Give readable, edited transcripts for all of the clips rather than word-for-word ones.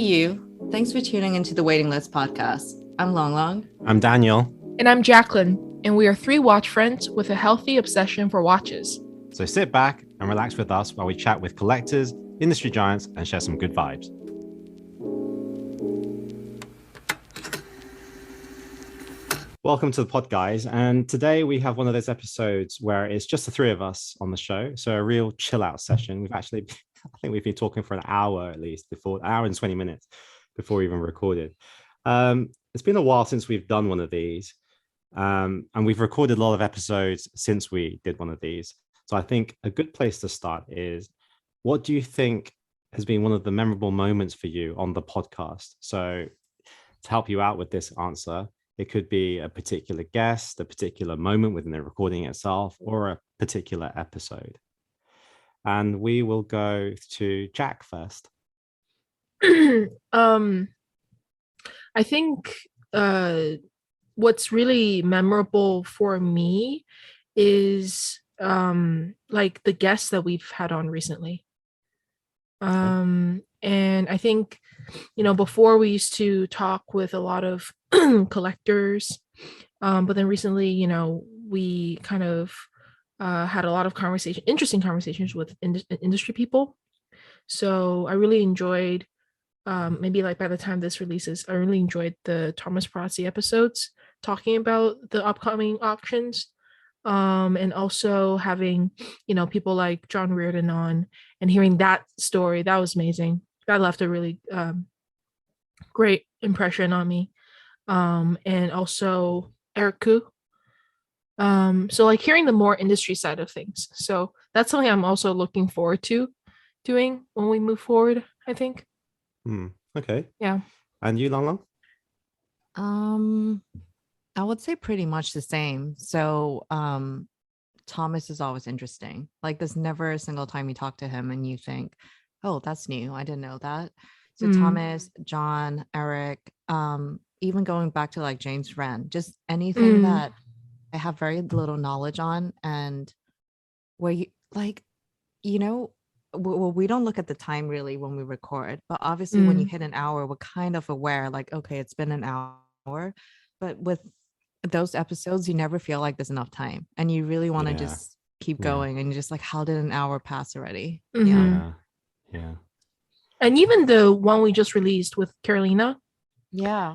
you. Thanks for tuning into the Waiting List podcast. I'm Long Long. I'm Daniel. And I'm Jacqueline. And we are three watch friends with a healthy obsession for watches. So sit back and relax with us while we chat with collectors, industry giants, and share some good vibes. Welcome to the pod, guys. And today we have one of those episodes where it's just the three of us on the show. So a real chill out session. I think we've been talking for an hour at least before, an hour and 20 minutes before we even recorded. It's been a while since we've done one of these. And we've recorded a lot of episodes since we did one of these. So I think a good place to start is, what do you think has been one of the memorable moments for you on the podcast? So to help you out with this answer, it could be a particular guest, a particular moment within the recording itself, or a particular episode. And we will go to Jack first. I think what's really memorable for me is like the guests that we've had on recently. And I think, before we used to talk with a lot of collectors, but then recently, we kind of had a lot of interesting conversations with industry people. So I really enjoyed, maybe like by the time this releases, I really enjoyed the Thomas Perazzi episodes talking about the upcoming auctions. And also having, people like John Reardon on and hearing that story. That was amazing. That left a really great impression on me. And also Eric Koo. So like hearing the more industry side of things. So that's something I'm also looking forward to doing when we move forward, I think. Okay. Yeah. And you, Long Long? I would say pretty much the same. So Thomas is always interesting. Like there's never a single time you talk to him and you think, oh, that's new. I didn't know that. So Thomas, John, Eric, even going back to like James Wren, just anything that I have very little knowledge on, and where you like, well, we don't look at the time really when we record, but obviously when you hit an hour, we're kind of aware like, okay, it's been an hour. But with those episodes, you never feel like there's enough time and you really want to just keep going, and you're just like, how did an hour pass already? Yeah. And even the one we just released with Carolina. Yeah.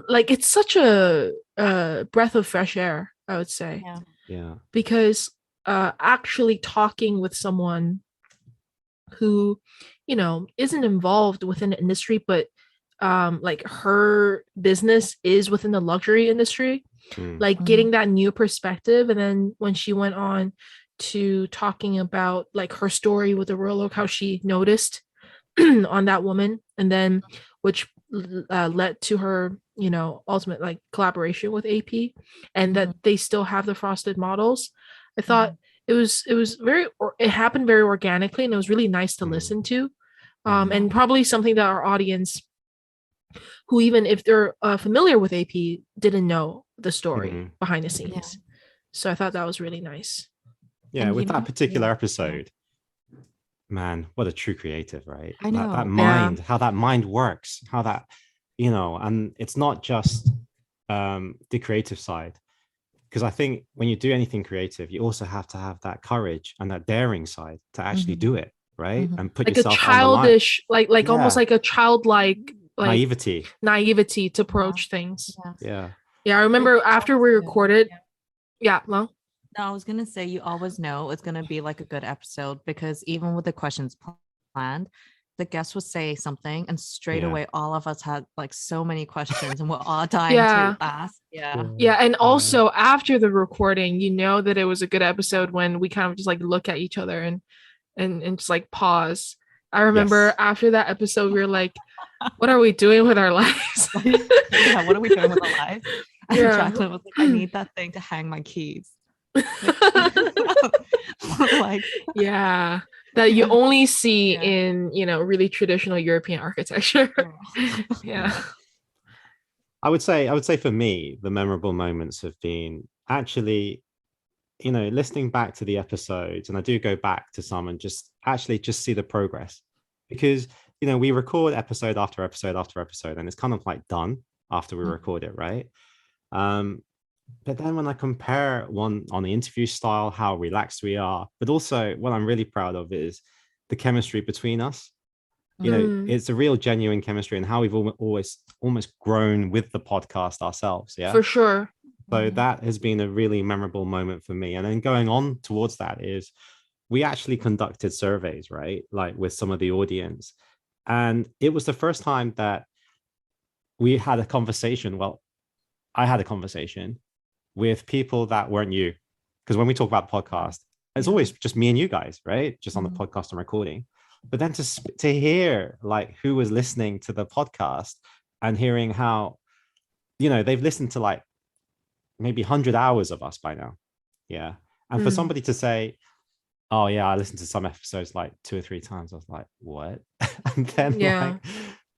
Like it's such a breath of fresh air, I would say. Yeah. Because actually talking with someone who, isn't involved within the industry, but like her business is within the luxury industry, like getting that new perspective. And then when she went on to talking about like her story with the Royal Oak, how she noticed on that woman, and then which led to her, ultimate like collaboration with AP, and that they still have the frosted models. I thought it happened very organically, and it was really nice to listen to, and probably something that our audience, who even if they're familiar with AP, didn't know the story behind the scenes. So I thought that was really nice. Yeah, and with that particular episode, man, what a true creative, right? I know. That mind, how that mind works, how that, and it's not just the creative side. Because I think when you do anything creative, you also have to have that courage and that daring side to actually do it, right? And put like yourself a childish, like almost like a childlike naivety to approach things. Yeah. I remember after we recorded. Well, no, I was gonna say, you always know it's gonna be like a good episode, because even with the questions planned, the guest would say something and straight away all of us had like so many questions and we're all dying to ask. And also after the recording, that it was a good episode when we kind of just like look at each other and just like pause. I remember after that episode we were like, what are we doing with our lives? What are we doing with our lives? And Jacqueline was like, I need that thing to hang my keys. Like, that you only see in really traditional European architecture. I would say for me, the memorable moments have been actually, listening back to the episodes, and I do go back to some and just see the progress, because we record episode after episode after episode, and it's kind of like done after we record it, right? But then when I compare one on the interview style, how relaxed we are, but also what I'm really proud of is the chemistry between us. It's a real genuine chemistry, and how we've always almost grown with the podcast ourselves. Yeah, For sure. so that has been a really memorable moment for me. And then going on towards that is we actually conducted surveys, right? Like with some of the audience. And it was the first time that we had a conversation. Well, I had a conversation with people that weren't you. Because when we talk about the podcast, it's always just me and you guys, right? Just on the podcast and recording. But then to hear like who was listening to the podcast and hearing how, they've listened to like maybe 100 hours of us by now. Yeah. And for somebody to say, oh yeah, I listened to some episodes like 2 or 3 times, I was like, what? And then like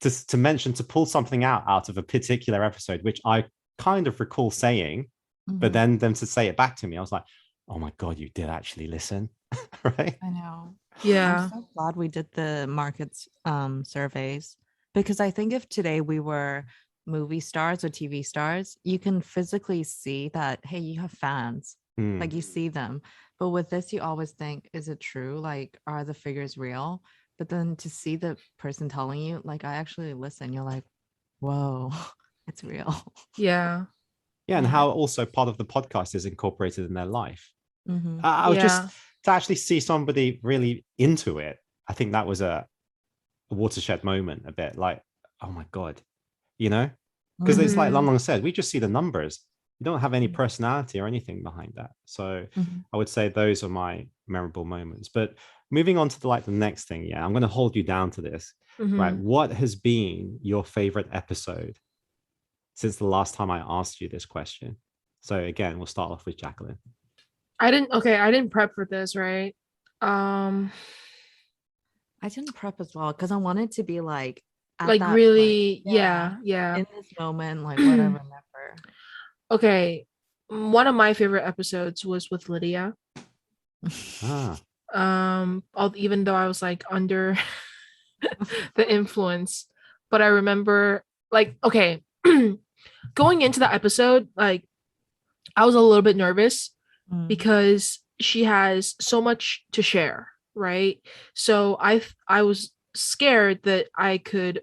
to mention, to pull something out of a particular episode, which I kind of recall saying, but then them to say it back to me, I was like, oh my God, you did actually listen. Right? I know. Yeah. I'm so glad we did the markets surveys, because I think if today we were movie stars or TV stars, you can physically see that, hey, you have fans. Like you see them. But with this, you always think, is it true? Like, are the figures real? But then to see the person telling you, like, I actually listen, you're like, whoa, it's real. Yeah. Yeah. And how also part of the podcast is incorporated in their life. I was Yeah. just to actually see somebody really into it. I think that was a watershed moment, a bit like, oh my God, because it's like Long said, we just see the numbers. You don't have any personality or anything behind that. So I would say those are my memorable moments. But moving on to the next thing, I'm going to hold you down to this. Right. What has been your favorite episode since the last time I asked you this question? So again, we'll start off with Jacqueline. I didn't prep for this, right? I didn't prep as well because I wanted to be like at like that really, point, yeah. in this moment, like what I remember. Okay. One of my favorite episodes was with Lydia. Even though I was like under the influence, but I remember like, okay, going into the episode, like I was a little bit nervous because she has so much to share, right? So I was scared that I could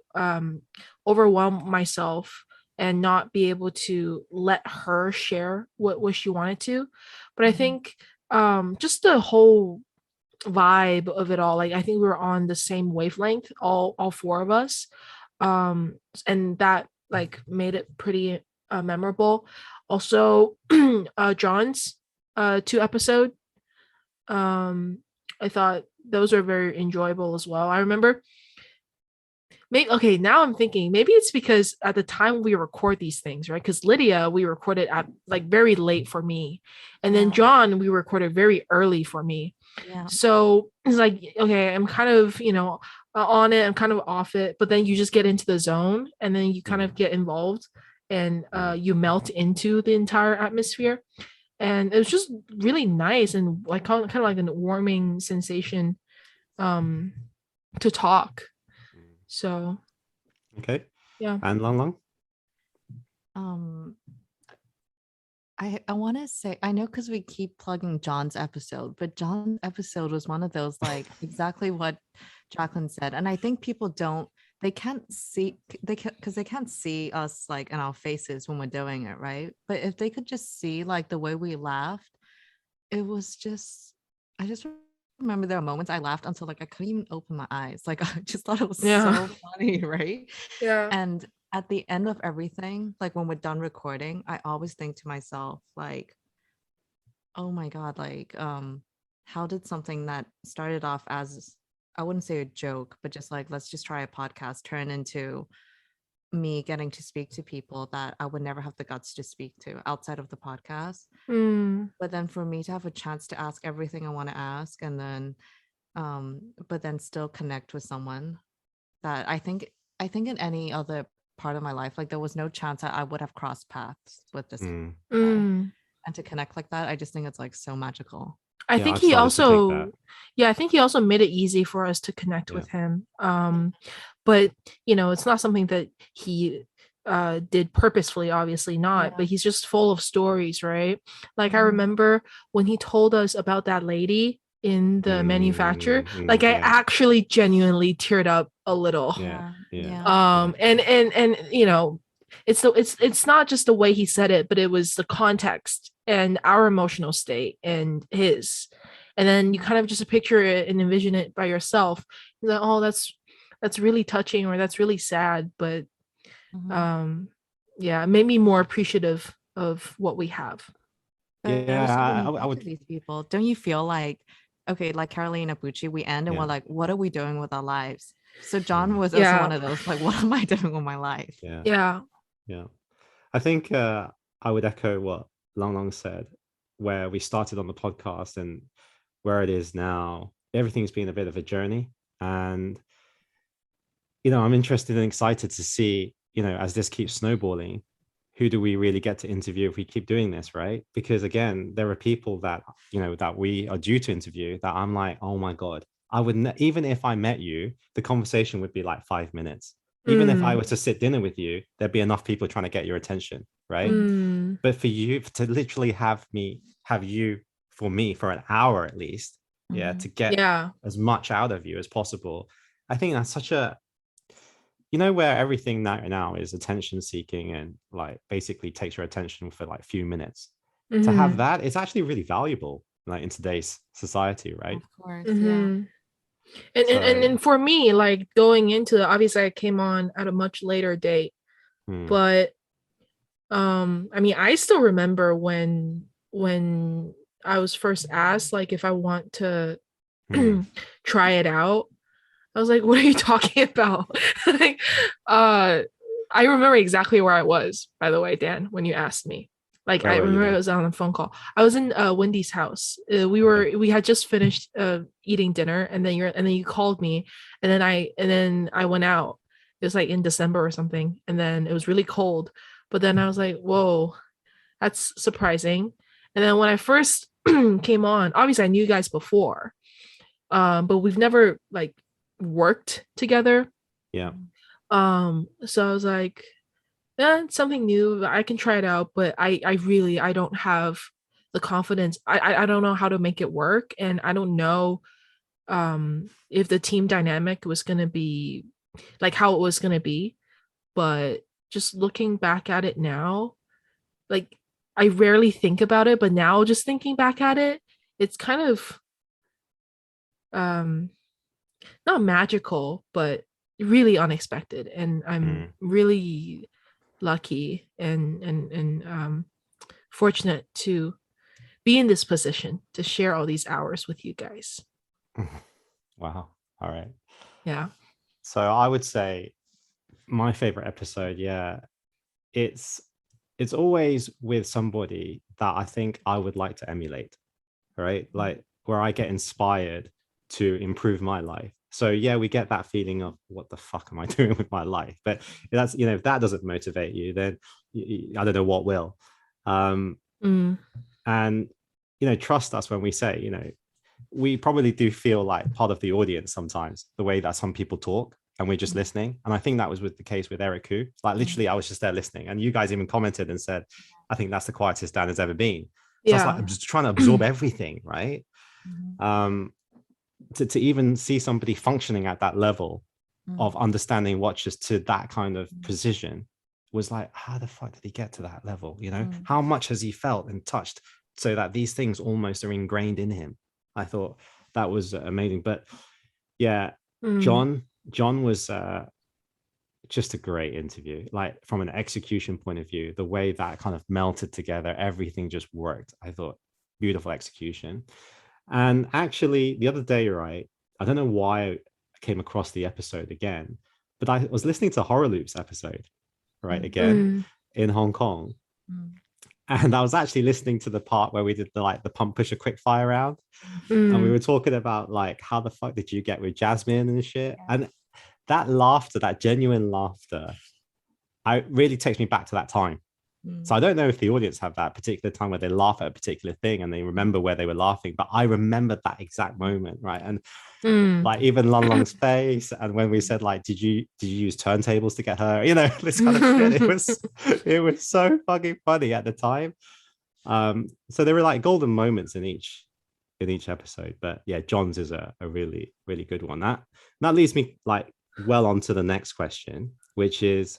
overwhelm myself and not be able to let her share what she wanted to. But I think just the whole vibe of it all, like I think we were on the same wavelength, all 4 of us, and that like made it pretty memorable. Also John's 2 episode, I thought those are very enjoyable as well. I remember okay, now I'm thinking maybe it's because at the time we record these things, right? Because Lydia, we recorded at like very late for me. And then John, we recorded very early for me. Yeah. So it's like, okay, I'm kind of, on it, I'm kind of off it, but then you just get into the zone and then you kind of get involved and you melt into the entire atmosphere. And it was just really nice and like kind of like a warming sensation to talk. So okay. Yeah. And Long? I want to say, I know because we keep plugging John's episode, but John's episode was one of those, like exactly what Jacqueline said. And I think people they can't see, because they can't see us like in our faces when we're doing it, right? But if they could just see like the way we laughed, it was just, I just remember there were moments I laughed until like I couldn't even open my eyes. Like I just thought it was so funny, right? Yeah. And at the end of everything, like when we're done recording, I always think to myself, like, oh my God, like, how did something that started off as, I wouldn't say a joke, but just like, let's just try a podcast, turn into me getting to speak to people that I would never have the guts to speak to outside of the podcast. But then for me to have a chance to ask everything I want to ask, and then but then still connect with someone that I think in any other part of my life, like there was no chance that I would have crossed paths with this guy. And to connect like that, I just think it's like so magical. I Yeah, think I've he started to think that. also, yeah, I think he also made it easy for us to connect Yeah. with him. But it's not something that he did purposefully, obviously not, but he's just full of stories, right? Like I remember when he told us about that lady in the manufacturer, like I actually genuinely teared up a little. And it's not just the way he said it, but it was the context and our emotional state and his. And then you kind of just picture it and envision it by yourself. You're like, oh, that's really touching, or that's really sad. But yeah, it made me more appreciative of what we have. But Yeah, also when you I talk would. to these people, don't you feel like, okay, like Caroline and Abuchi, we end and we're like, what are we doing with our lives? So John was also one of those, like, what am I doing with my life? Yeah. I think I would echo what Long Long said, where we started on the podcast and where it is now. Everything's been a bit of a journey, and I'm interested and excited to see, as this keeps snowballing, who do we really get to interview if we keep doing this, right? Because again, there are people that that we are due to interview that I'm like, oh my god, I would even if I met you, the conversation would be like 5 minutes. Even if I were to sit dinner with you, there'd be enough people trying to get your attention, right? But for you to literally have you for me for an hour at least, to get as much out of you as possible, I think that's such a, where everything now is attention seeking and like basically takes your attention for like a few minutes. To have that, it's actually really valuable, like in today's society, right? Of course, yeah. And for me, like going into obviously I came on at a much later date, but I mean, I still remember when I was first asked like if I want to try it out. I was like, what are you talking about? Like, I remember exactly where I was, by the way, Dan, when you asked me. Like, I remember it was on a phone call. I was in Wendy's house. We had just finished eating dinner, and then you called me, and then I went out. It was like in December or something, and then it was really cold. But then I was like, whoa, that's surprising. And then when I first came on, obviously I knew you guys before, but we've never like worked together. So I was like, yeah, it's something new. I can try it out, but I don't have the confidence. I don't know how to make it work, and I don't know if the team dynamic was gonna be like how it was gonna be. But just looking back at it now, like I rarely think about it, but now just thinking back at it, it's kind of not magical, but really unexpected. And I'm really lucky and fortunate to be in this position to share all these hours with you guys. Wow. All right. Yeah. So I would say my favorite episode, it's always with somebody that I think I would like to emulate, right? Like where I get inspired to improve my life. So we get that feeling of what the fuck am I doing with my life? But that's, if that doesn't motivate you, then I don't know what will. And trust us when we say, we probably do feel like part of the audience sometimes, the way that some people talk and we're just listening. And I think that was with the case with Eric Koo. Like literally I was just there listening, and you guys even commented and said, I think that's the quietest Dan has ever been. So I was like, I'm just trying to absorb everything, right? To even see somebody functioning at that level of understanding watches to that kind of precision was like, how the fuck did he get to that level? How much has he felt and touched so that these things almost are ingrained in him? I thought that was amazing. But John was just a great interview. Like from an execution point of view, the way that kind of melted together, everything just worked. I thought beautiful execution. And actually the other day, right, I don't know why I came across the episode again, but I was listening to Horror Loop's episode, right, again in Hong Kong. And I was actually listening to the part where we did the pump pusher quick fire round. And we were talking about like, how the fuck did you get with Jasmine and shit? And that laughter, that genuine laughter, really takes me back to that time. So I don't know if the audience have that particular time where they laugh at a particular thing and they remember where they were laughing, but I remembered that exact moment, right? And like even Lon Long's face, and when we said like, did you use turntables to get her? You know, this kind of shit. It was so fucking funny at the time. So there were like golden moments in each episode. But yeah, John's is a really, really good one. That leads me like well on to the next question, which is,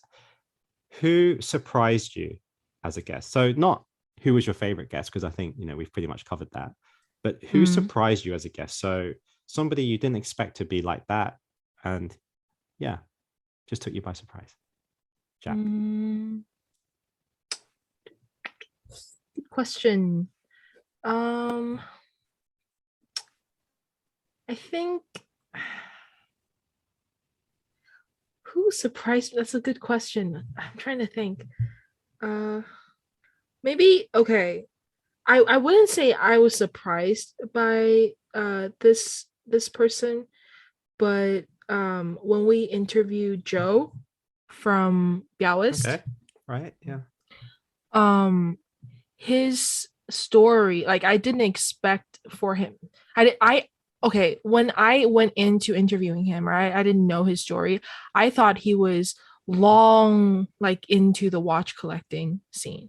who surprised you as a guest? So not who was your favorite guest, because I think, you know, we've pretty much covered that, but who surprised you as a guest? So somebody you didn't expect to be like that, and yeah, just took you by surprise. Jack. Good question. I think who surprised me? That's a good question. I'm trying to think. Maybe okay. I wouldn't say I was surprised by this person, but when we interviewed Joe from Biaoist, Okay. Right. Yeah. His story, like I didn't expect for him. Okay, when I went into interviewing him, right, I didn't know his story. I thought he was long like into the watch collecting scene.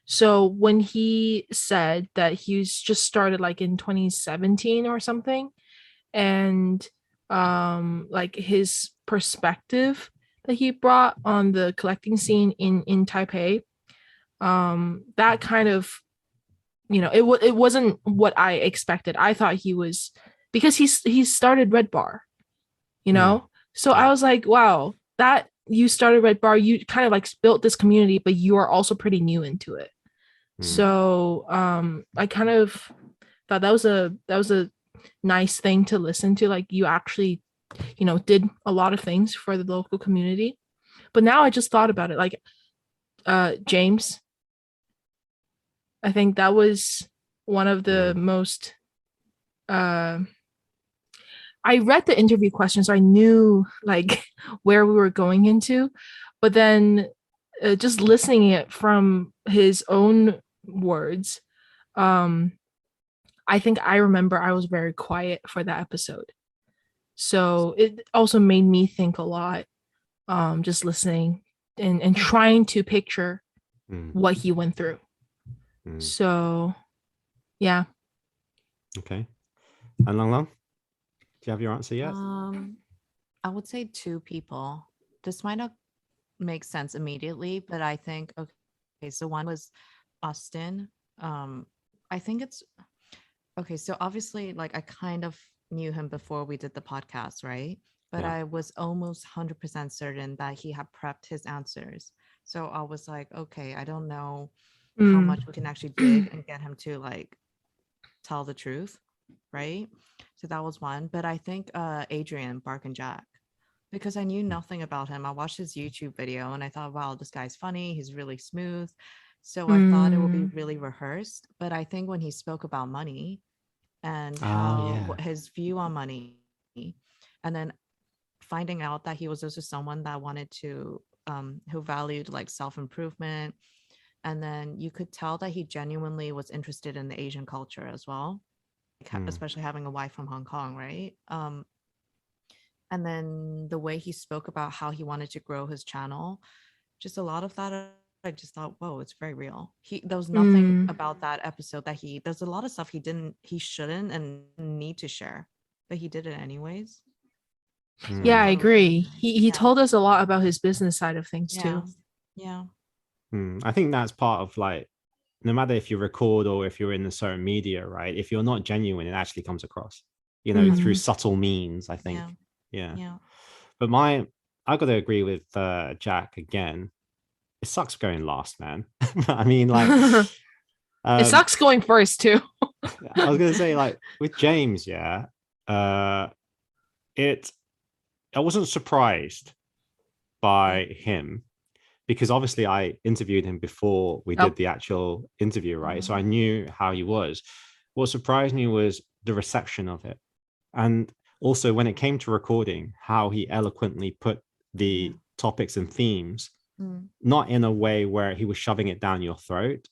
So when he said that he's just started like in 2017 or something, and like his perspective that he brought on the collecting scene in Taipei, that kind of, you know, it wasn't what I expected. I thought he was, because he started Red Bar, you know. So I was like, wow, that you started Red Bar, you kind of like built this community, but you are also pretty new into it. So I kind of thought that was a nice thing to listen to. Like you actually, you know, did a lot of things for the local community. But now I just thought about it, like James, I think that was one of the most I read the interview questions, so I knew like where we were going into, but then just listening it from his own words, I think I remember I was very quiet for that episode. So it also made me think a lot, just listening and trying to picture what he went through. So yeah. Okay. And Long Long, do you have your answer yet? I would say two people. This might not make sense immediately, but I think okay, so one was Austin. I think it's okay, so obviously like I kind of knew him before we did the podcast, right? But I was almost 100% certain that he had prepped his answers. So I was like, okay, I don't know how much we can actually dig and get him to like tell the truth, right? So that was one. But I think Adrian, Bark and Jack, because I knew nothing about him. I watched his YouTube video and I thought, wow, this guy's funny, he's really smooth. So I thought it would be really rehearsed. But I think when he spoke about money and how his view on money, and then finding out that he was also someone that wanted to who valued like self-improvement, and then you could tell that he genuinely was interested in the Asian culture as well, like, especially having a wife from Hong Kong, right? And then the way he spoke about how he wanted to grow his channel, just a lot of that I just thought, whoa, it's very real. There was nothing about that episode that there's a lot of stuff he shouldn't and need to share, but he did it anyways. Yeah, I agree. He told us a lot about his business side of things too. Yeah. I think that's part of like, no matter if you record or if you're in the certain media, right? If you're not genuine, it actually comes across, you know, through subtle means, I think. Yeah. But I got to agree with Jack again. It sucks going last, man. I mean, like, it sucks going first too. I was gonna say, like, with James, I wasn't surprised by him, because obviously I interviewed him before we did the actual interview, right? So I knew how he was. What surprised me was the reception of it, and also when it came to recording, how he eloquently put the topics and themes not in a way where he was shoving it down your throat,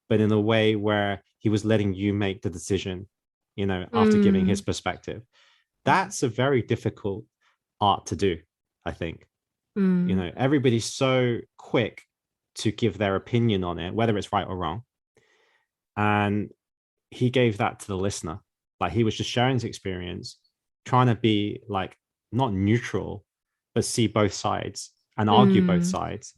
but in a way where he was letting you make the decision, after giving his perspective. That's a very difficult art to do, I think. Everybody's so quick to give their opinion on it, whether it's right or wrong. And he gave that to the listener. Like, he was just sharing his experience, trying to be like not neutral, but see both sides and argue both sides,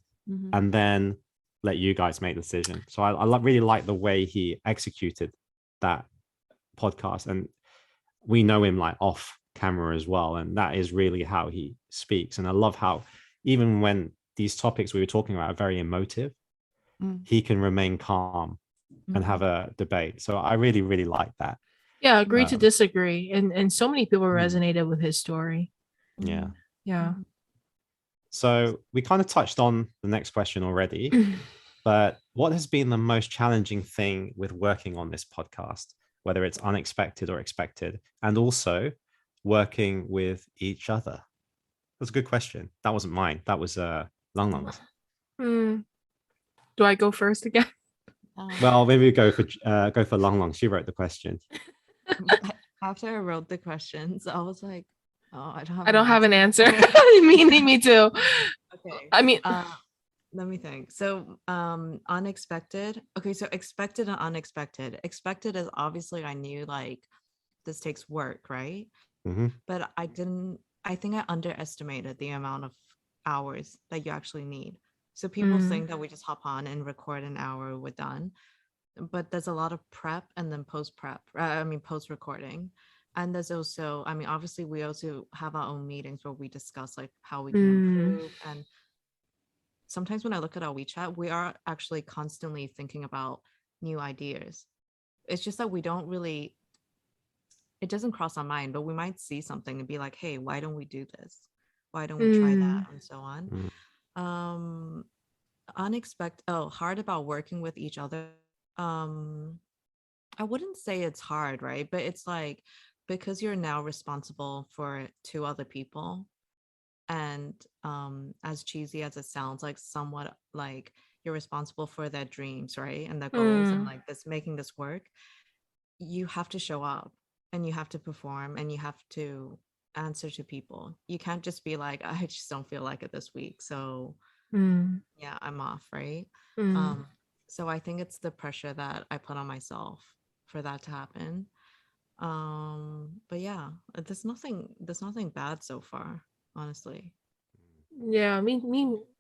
and then let you guys make the decision. So I really like the way he executed that podcast. And we know him like off camera as well. And that is really how he speaks. And I love how even when these topics we were talking about are very emotive, he can remain calm and have a debate. So I really, really like that. Yeah, agree to disagree. And so many people resonated with his story. Yeah. Yeah. So we kind of touched on the next question already, but what has been the most challenging thing with working on this podcast, whether it's unexpected or expected, and also working with each other? That's a good question. That wasn't mine. That was Lang Lang's. Do I go first again? Well, maybe we go for Lang Lang. She wrote the question. After I wrote the questions, I was like, oh, I don't have an answer. Me too. Okay. I mean, let me think. So unexpected. Okay, so expected and unexpected. Expected is obviously I knew like this takes work, right? But I think I underestimated the amount of hours that you actually need. So people think that we just hop on and record an hour, we're done. But there's a lot of prep and then post recording. And there's also, obviously we also have our own meetings where we discuss like how we can improve. And sometimes when I look at our WeChat, we are actually constantly thinking about new ideas. It's just that it doesn't cross our mind, but we might see something and be like, hey, why don't we do this? Why don't we try that? And so on. Hard about working with each other. I wouldn't say it's hard, right? But it's like, because you're now responsible for 2 other people, and as cheesy as it sounds, like somewhat like you're responsible for their dreams, right? And their goals, and like this making this work, you have to show up and you have to perform and you have to answer to people. You can't just be like, I just don't feel like it this week, so yeah, I'm off, right? So I think it's the pressure that I put on myself for that to happen. But yeah, there's nothing bad so far, honestly. Yeah,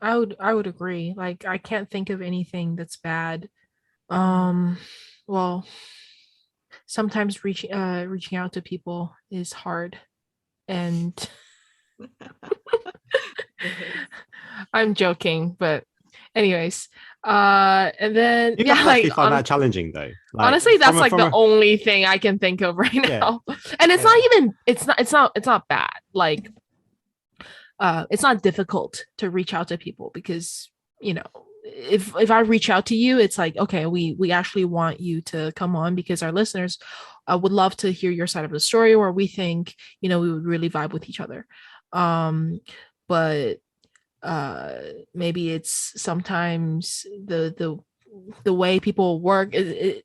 I would agree. Like, I can't think of anything that's bad. Well, sometimes reaching out to people is hard, and I'm joking, but anyways, and then You have to actually find that challenging though. Like, honestly, that's like the only thing I can think of right now. And it's not even it's not bad. Like, it's not difficult to reach out to people, because if I reach out to you, it's like, okay, we actually want you to come on because our listeners would love to hear your side of the story, or we think we would really vibe with each other. But maybe it's sometimes the way people work, it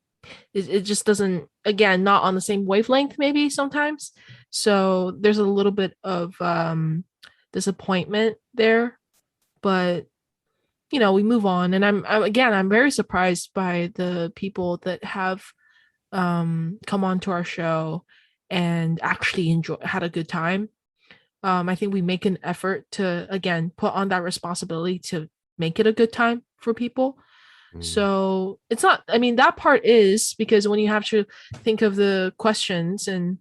just doesn't, again, not on the same wavelength maybe sometimes. So there's a little bit of disappointment there, but we move on. And I'm very surprised by the people that have come on to our show and actually had a good time. I think we make an effort to, again, put on that responsibility to make it a good time for people. So it's not, that part is, because when you have to think of the questions and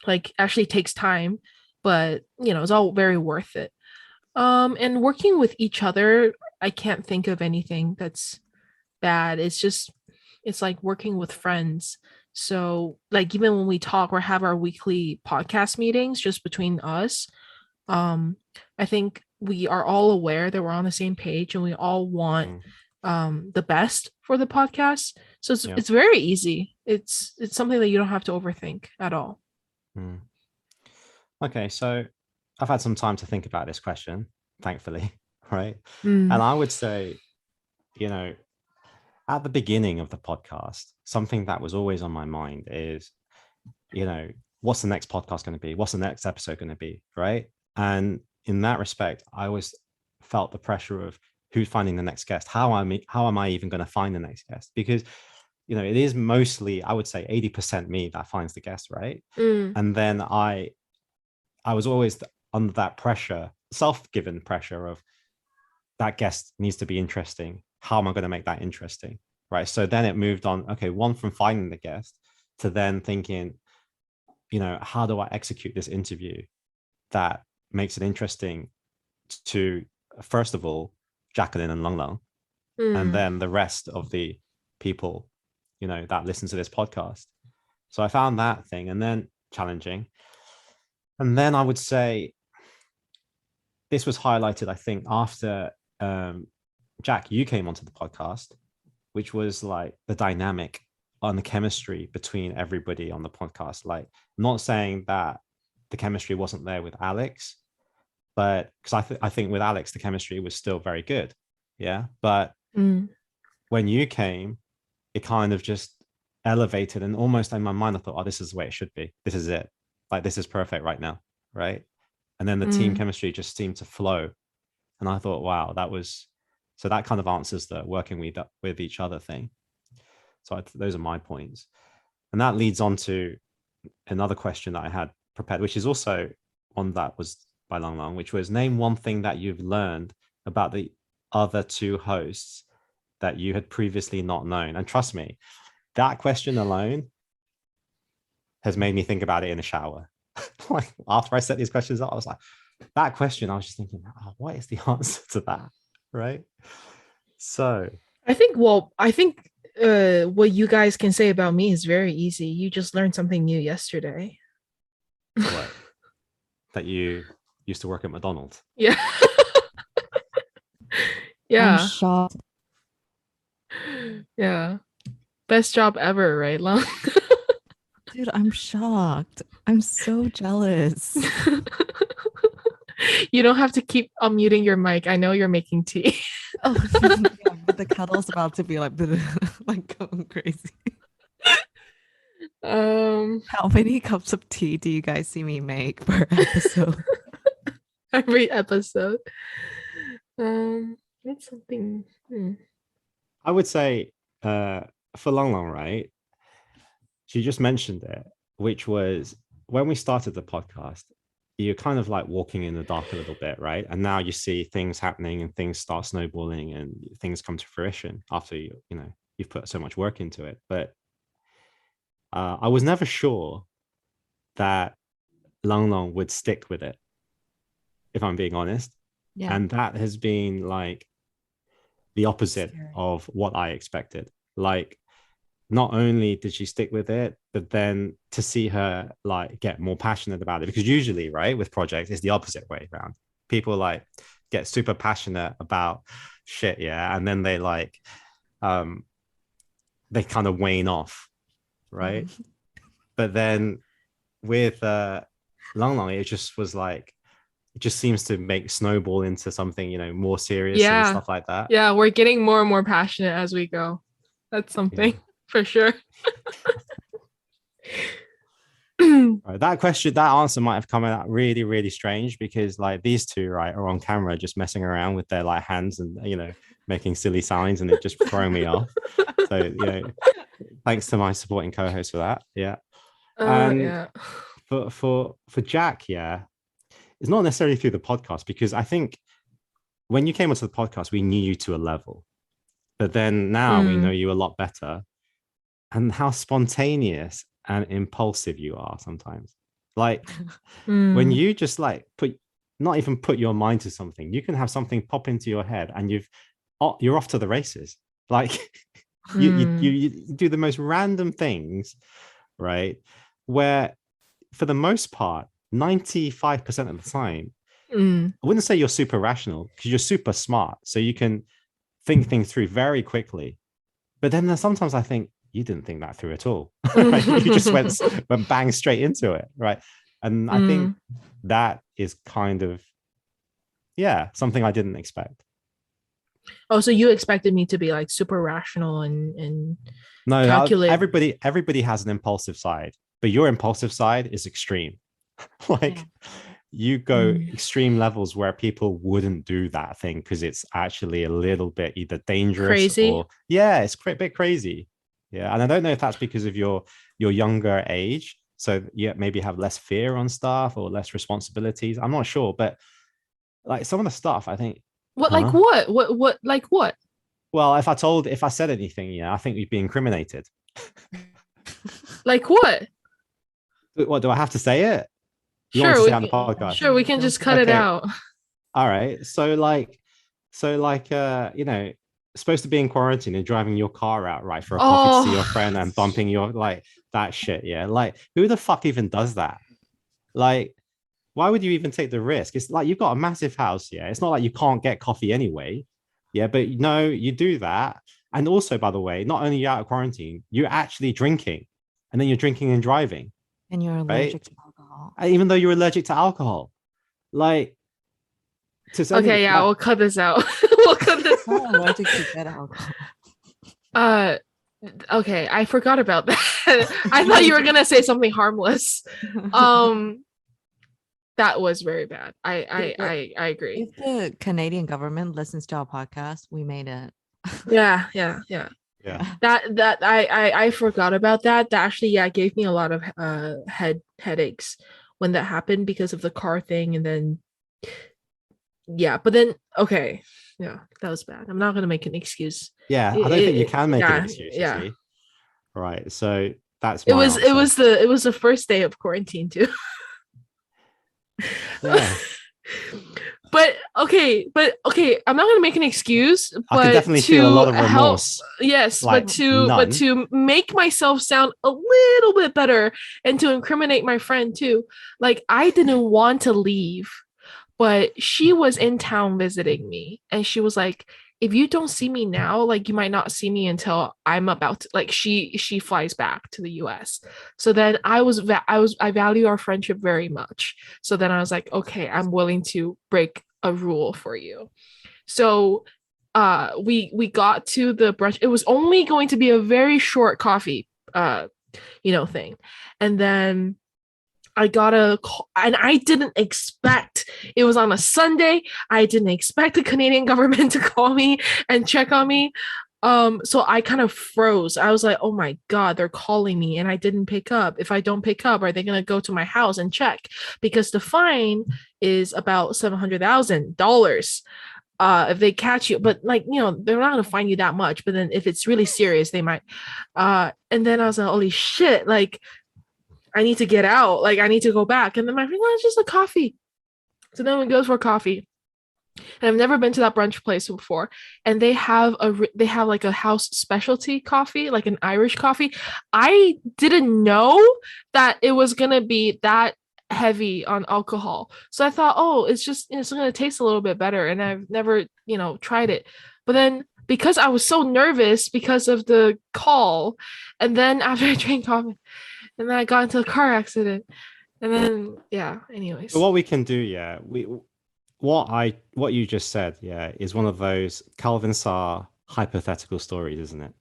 like actually takes time, but it's all very worth it. And working with each other, I can't think of anything that's bad. It's like working with friends. So like, even when we talk or have our weekly podcast meetings just between us, I think we are all aware that we're on the same page and we all want the best for the podcast. So it's very easy. It's something that you don't have to overthink at all. Okay, so I've had some time to think about this question, thankfully. right? Mm. And I would say, at the beginning of the podcast, something that was always on my mind is, what's the next podcast going to be? What's the next episode going to be? Right. And in that respect, I always felt the pressure of who's finding the next guest. How am I even going to find the next guest? Because, it is mostly, I would say 80% me that finds the guest. Right. And then I was always under that pressure, self-given pressure of that guest needs to be interesting. How am I going to make that interesting? Right. So then it moved on. Okay. One, from finding the guest to then thinking, how do I execute this interview that makes it interesting to, first of all, Jacqueline and Long Long, and then the rest of the people, that listen to this podcast. So I found that thing, and then challenging. And then I would say this was highlighted, I think, after Jack, you came onto the podcast, which was like the dynamic on the chemistry between everybody on the podcast. Like, not saying that the chemistry wasn't there with Alex, but because I think with Alex, the chemistry was still very good. Yeah. But when you came, it kind of just elevated, and almost in my mind, I thought, oh, this is the way it should be. This is it. Like, this is perfect right now. Right. And then the team chemistry just seemed to flow. And I thought, wow, so that kind of answers the working with each other thing. So those are my points. And that leads on to another question that I had prepared, which is also one that was by Long Long, which was, name one thing that you've learned about the other two hosts that you had previously not known. And trust me, that question alone has made me think about it in the shower. Like, after I set these questions up, I was like, that question, I was just thinking, oh, what is the answer to that? Right. So I think what you guys can say about me is very easy. You just learned something new yesterday. What? That you used to work at McDonald's? Yeah. I'm Yeah. shocked. Yeah. Best job ever, right, Long? Dude, I'm shocked. I'm so jealous. You don't have to keep unmuting your mic. I know you're making tea. Oh, yeah, but the kettle's about to be like going crazy. How many cups of tea do you guys see me make per episode? Every episode. That's something. I would say for Long Long, right? She just mentioned it, which was when we started the podcast, you're kind of like walking in the dark a little bit, right? And now you see things happening and things start snowballing and things come to fruition after you've put so much work into it. But I was never sure that Long Long would stick with it, if I'm being honest. Yeah. And that has been like the opposite of what I expected. Like, not only did she stick with it, but then to see her like get more passionate about it, because usually, right, with projects, it's the opposite way around. People like get super passionate about shit, yeah, and then they like they kind of wane off, right? But then with Long Long, it just was like, it just seems to make snowball into something more serious and stuff like that. Yeah, we're getting more and more passionate as we go. That's something for sure. Right, that answer might have come out really, really strange, because like these two, right, are on camera just messing around with their like hands and making silly signs, and it just throwing me off. So thanks to my supporting co-host for that. For Jack, it's not necessarily through the podcast, because I think when you came onto the podcast, we knew you to a level, but then now we know you a lot better, and how spontaneous and impulsive you are sometimes. Like when you just like not even put your mind to something, you can have something pop into your head and you're off to the races. Like you do the most random things, right? Where for the most part, 95% of the time, I wouldn't say you're super rational, because you're super smart. So you can think things through very quickly. But then sometimes I think, you didn't think that through at all. Right? You just went bang straight into it, right? And I think that is kind of, Yeah, something I didn't expect. Oh, so you expected me to be like super rational and No, calculate. everybody has an impulsive side, but your impulsive side is extreme. Like you go extreme levels where people wouldn't do that thing because it's actually a little bit either dangerous Crazy. or it's a bit crazy. Yeah, and I don't know if that's because of your younger age, so you maybe have less fear on stuff or less responsibilities. I'm not sure, but like some of the stuff, I think. What like what? What like what? Well, if I said anything, yeah, I think we'd be incriminated. Like what? What do I have to say it? You want Sure, to say we it on the can, podcast? sure we can just cut it Okay. out. All right. So like you know, supposed to be in quarantine and driving your car out, right, for a coffee to see your friend and bumping your like that shit. Yeah. Like who the fuck even does that? Like, why would you even take the risk? It's like you've got a massive house. Yeah. It's not like you can't get coffee anyway. Yeah, but no, you do that. And also, by the way, not only are you out of quarantine, you're actually drinking. And then you're drinking and driving. And you're Right. allergic to alcohol. Even though you're allergic to alcohol. Like Okay, yeah, we'll cut this out. We'll cut this. I'm not allergic to good alcohol. Okay, I forgot about that. I thought you were gonna say something harmless. That was very bad. I agree. If the Canadian government listens to our podcast, we made it. Yeah. That I forgot about that. That actually, gave me a lot of headaches when that happened because of the car thing, and then but then okay, that was bad. I'm not gonna make an excuse. Yeah, I don't think you can make an excuse. Yeah. See? Right. So that's it was the first day of quarantine too. Yeah. But okay, I'm not gonna make an excuse, but I can definitely feel a lot of remorse. Yes, like but to make myself sound a little bit better and to incriminate my friend too. Like I didn't want to leave, but she was in town visiting me, and she was like, if you don't see me now, like you might not see me until I'm about to, like she flies back to the US. So then I value our friendship very much. So then I was like, okay, I'm willing to break a rule for you. So we got to the brunch. It was only going to be a very short coffee thing. And then I got a call, and I didn't expect, it was on a Sunday. I didn't expect the Canadian government to call me and check on me. So I kind of froze. I was like, oh my God, they're calling me, and I didn't pick up. If I don't pick up, are they going to go to my house and check? Because the fine is about $700,000. If they catch you, but like, they're not going to fine you that much. But then if it's really serious, they might. And then I was like, holy shit, like, I need to get out. Like, I need to go back. And then my friend, it's just a coffee. So then we go for coffee. And I've never been to that brunch place before. And they have like a house specialty coffee, like an Irish coffee. I didn't know that it was going to be that heavy on alcohol. So I thought, oh, it's just, it's going to taste a little bit better. And I've never, tried it. But then because I was so nervous because of the call, and then after I drank coffee, and then I got into a car accident. And then, anyways. So what we can do, what you just said, is one of those Calvin Saar hypothetical stories, isn't it?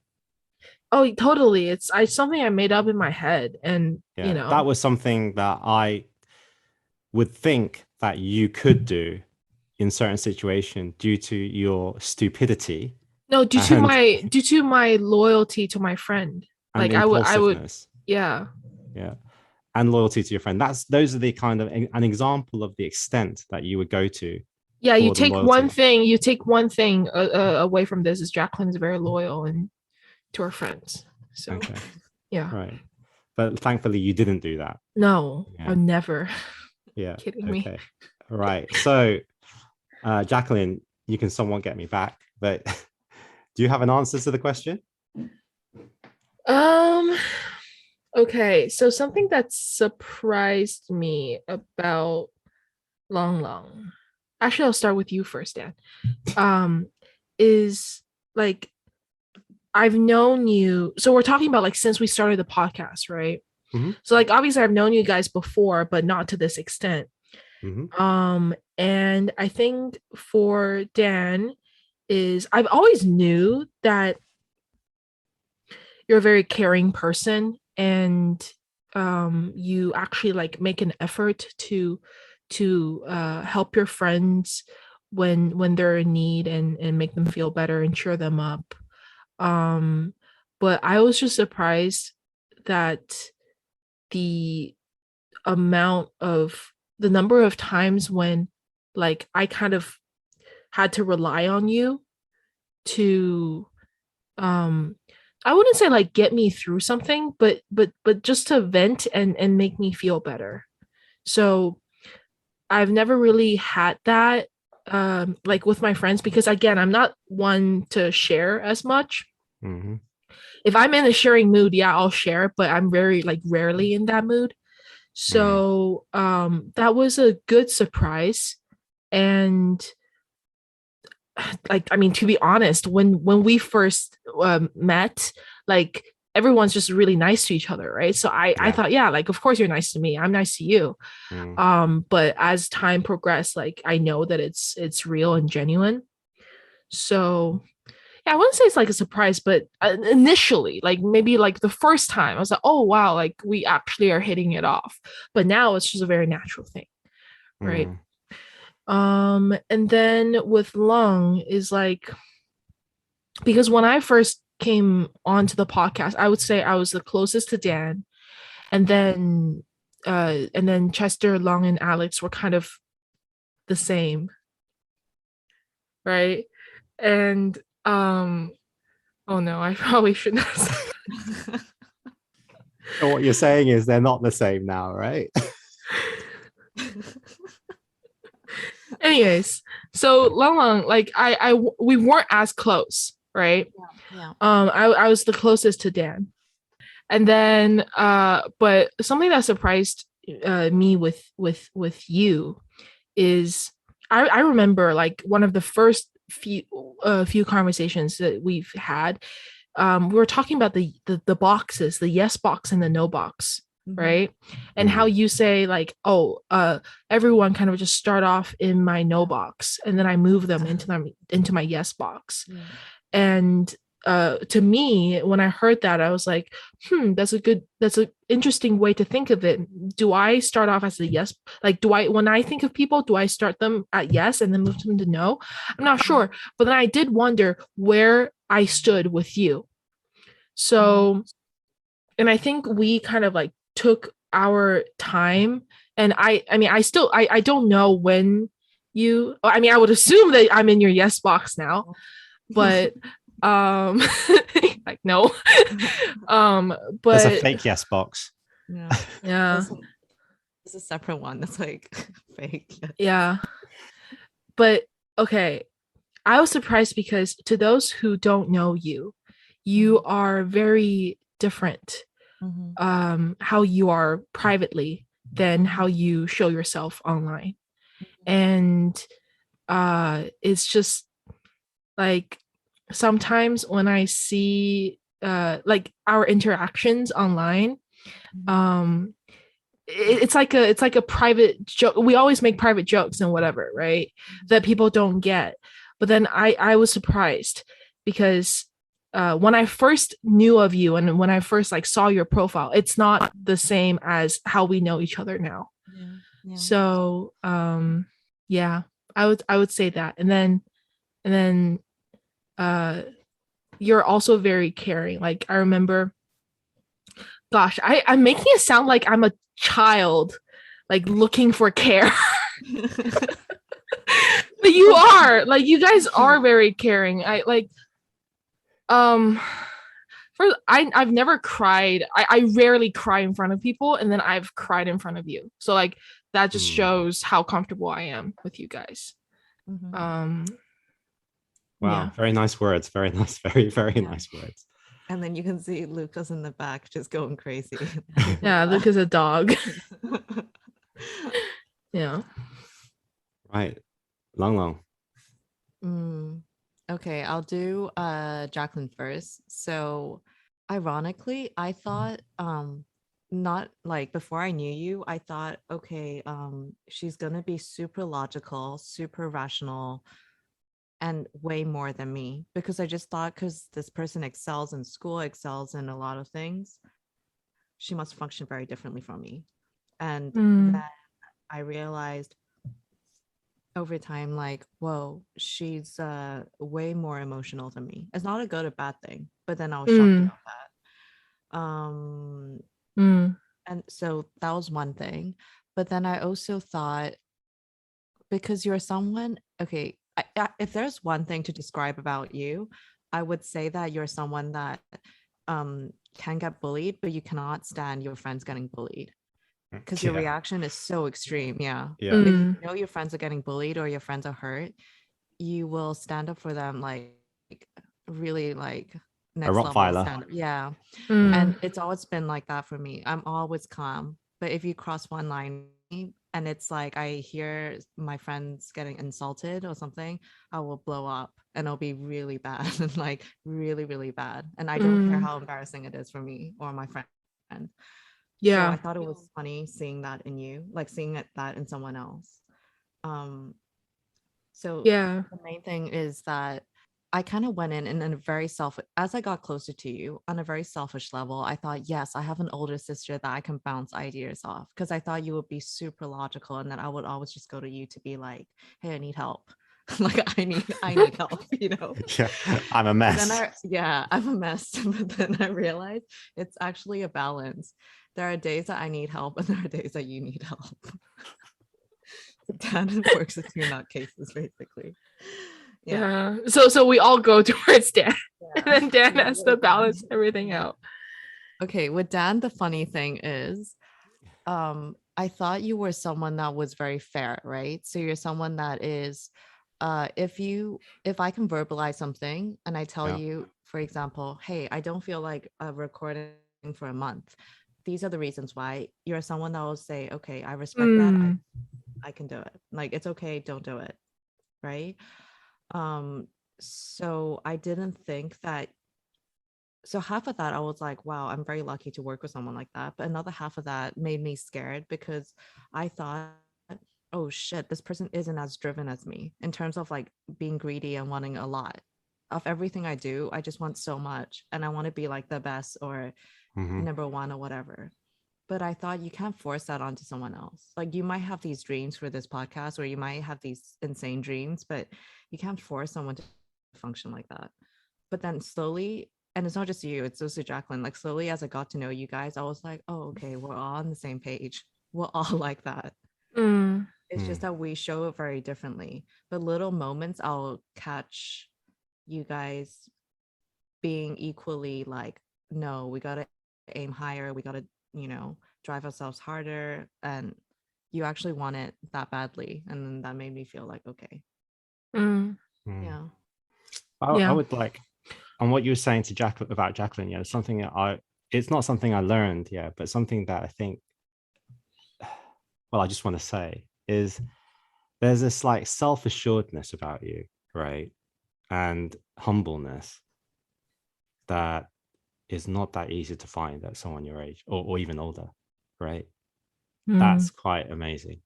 Oh, totally. It's something I made up in my head. And, that was something that I would think that you could do in certain situations due to your stupidity. No, due to my loyalty to my friend. Like I would. Yeah. And loyalty to your friend. Those are the kind of an example of the extent that you would go to. Yeah, you take one thing away from this is Jacqueline is very loyal and to her friends. So okay. Yeah. Right. But thankfully you didn't do that. No, I'll never. Yeah. Kidding me. Right. So Jacqueline, you can somewhat get me back, but do you have an answer to the question? Okay, so something that surprised me about Long Long, actually I'll start with you first, Dan, is like, I've known you, so we're talking about like since we started the podcast, right? Mm-hmm. So like obviously I've known you guys before, but not to this extent. Mm-hmm. And I think for Dan is I've always knew that you're a very caring person, and you actually like make an effort to help your friends when they're in need, and make them feel better and cheer them up. But I was just surprised that the the number of times when like I kind of had to rely on you to um I wouldn't say like get me through something, but just to vent and make me feel better. So I've never really had that like with my friends, because again, I'm not one to share as much. Mm-hmm. If I'm in a sharing mood, yeah, I'll share, but I'm very like rarely in that mood. So that was a good surprise. And like, I mean, to be honest, when we first met, like everyone's just really nice to each other, right? So I thought, yeah, like of course you're nice to me, I'm nice to you. But as time progressed, like I know that it's real and genuine. So yeah, I wouldn't say it's like a surprise, but initially, like maybe like the first time, I was like, oh wow, like we actually are hitting it off. But now it's just a very natural thing, right? And then with Lung is like, because when I first came onto the podcast, I would say I was the closest to Dan, and then Chester, Lung, and Alex were kind of the same, right? And oh no, I probably shouldn't have said that. So what you're saying is they're not the same now, right? Anyways, so Long, like we weren't as close, right? Yeah. I was the closest to Dan. And then but something that surprised me with you is I remember like one of the first few conversations that we've had. We were talking about the boxes, the yes box and the no box, right? And how you say like, oh, everyone kind of just start off in my no box, and then I move them into my yes box. And to me, when I heard that, I was like, that's an interesting way to think of it. Do I start off as a yes? Like, when I think of people, do I start them at yes and then move them to no? I'm not sure. But then I did wonder where I stood with you. So, and I think we kind of like took our time, and I mean, I don't know when I mean, I would assume that I'm in your yes box now, but like no. But there's a fake yes box. Yeah. It's a separate one that's like fake. Yeah. But okay, I was surprised because to those who don't know you, you are very different. How you are privately than how you show yourself online. And it's just like sometimes when I see like our interactions online, it's like a private joke. We always make private jokes and whatever, right? That people don't get. But then I was surprised because when I first knew of you and when I first like saw your profile, it's not the same as how we know each other now. So yeah, I would say that. And then you're also very caring. Like I remember, gosh, I'm making it sound like I'm a child, like looking for care. But you are, like, you guys are very caring. I like I've never cried. I rarely cry in front of people, and then I've cried in front of you. So like that just shows how comfortable I am with you guys. Wow, yeah. very nice words. Very nice, very, very nice words. And then you can see Lucas in the back just going crazy. Yeah, Lucas a dog. Yeah. Right. Long. Okay, I'll do Jacqueline first. So ironically, I thought not like before I knew you, I thought, okay, she's gonna be super logical, super rational, and way more than me, because I just thought, because this person excels in school, excels in a lot of things, she must function very differently from me. And then I realized over time, like, whoa, she's way more emotional than me. It's not a good or bad thing, but then I was shocked about that. And so that was one thing. But then I also thought, because you're someone, okay, if there's one thing to describe about you, I would say that you're someone that can get bullied, but you cannot stand your friends getting bullied, because your reaction is so extreme. Yeah. If you know your friends are getting bullied or your friends are hurt, you will stand up for them, like really, like next level stand up. Yeah. And it's always been like that for me. I'm always calm, but if you cross one line and it's like I hear my friends getting insulted or something, I will blow up and it'll be really bad and like really, really bad. And I don't care how embarrassing it is for me or my friend. So I thought it was funny seeing that in you, like seeing that in someone else. So the main thing is that I kind of went in a very as I got closer to you on a very selfish level, I thought, yes, I have an older sister that I can bounce ideas off, because I thought you would be super logical and that I would always just go to you to be like, hey, I need help. Like I need help, you know? Yeah, I'm a mess. I'm a mess. But then I realized it's actually a balance. There are days that I need help and there are days that you need help. Dan works with two nutcases, basically. Yeah. So we all go towards Dan, and then Dan has to balance everything out. Okay, with Dan, the funny thing is, I thought you were someone that was very fair, right? So you're someone that is, if I can verbalize something and I tell you, for example, hey, I don't feel like recording for a month. These are the reasons why. You're someone that will say, okay, I respect that. I can do it. Like, it's okay, don't do it. Right. So I didn't think that. So half of that I was like, wow, I'm very lucky to work with someone like that. But another half of that made me scared, because I thought, oh shit, this person isn't as driven as me in terms of like being greedy and wanting a lot of everything I do. I just want so much and I want to be like the best or number one or whatever. But I thought you can't force that onto someone else. Like, you might have these dreams for this podcast or you might have these insane dreams, but you can't force someone to function like that. But then slowly, and it's not just you, it's also Jacqueline, like slowly as I got to know you guys, I was like, oh, okay, we're all on the same page. We're all like that. It's just that we show it very differently. But little moments I'll catch you guys being equally like, no, we gotta aim higher, we gotta, drive ourselves harder. And you actually want it that badly. And then that made me feel like, okay. Yeah. I would like, on what you were saying to Jacqueline about Jacqueline, yeah, something that it's not something I learned, yeah, but something that I think, well, I just want to say is there's this like self-assuredness about you, right? And humbleness that is not that easy to find at someone your age or even older, right? That's quite amazing.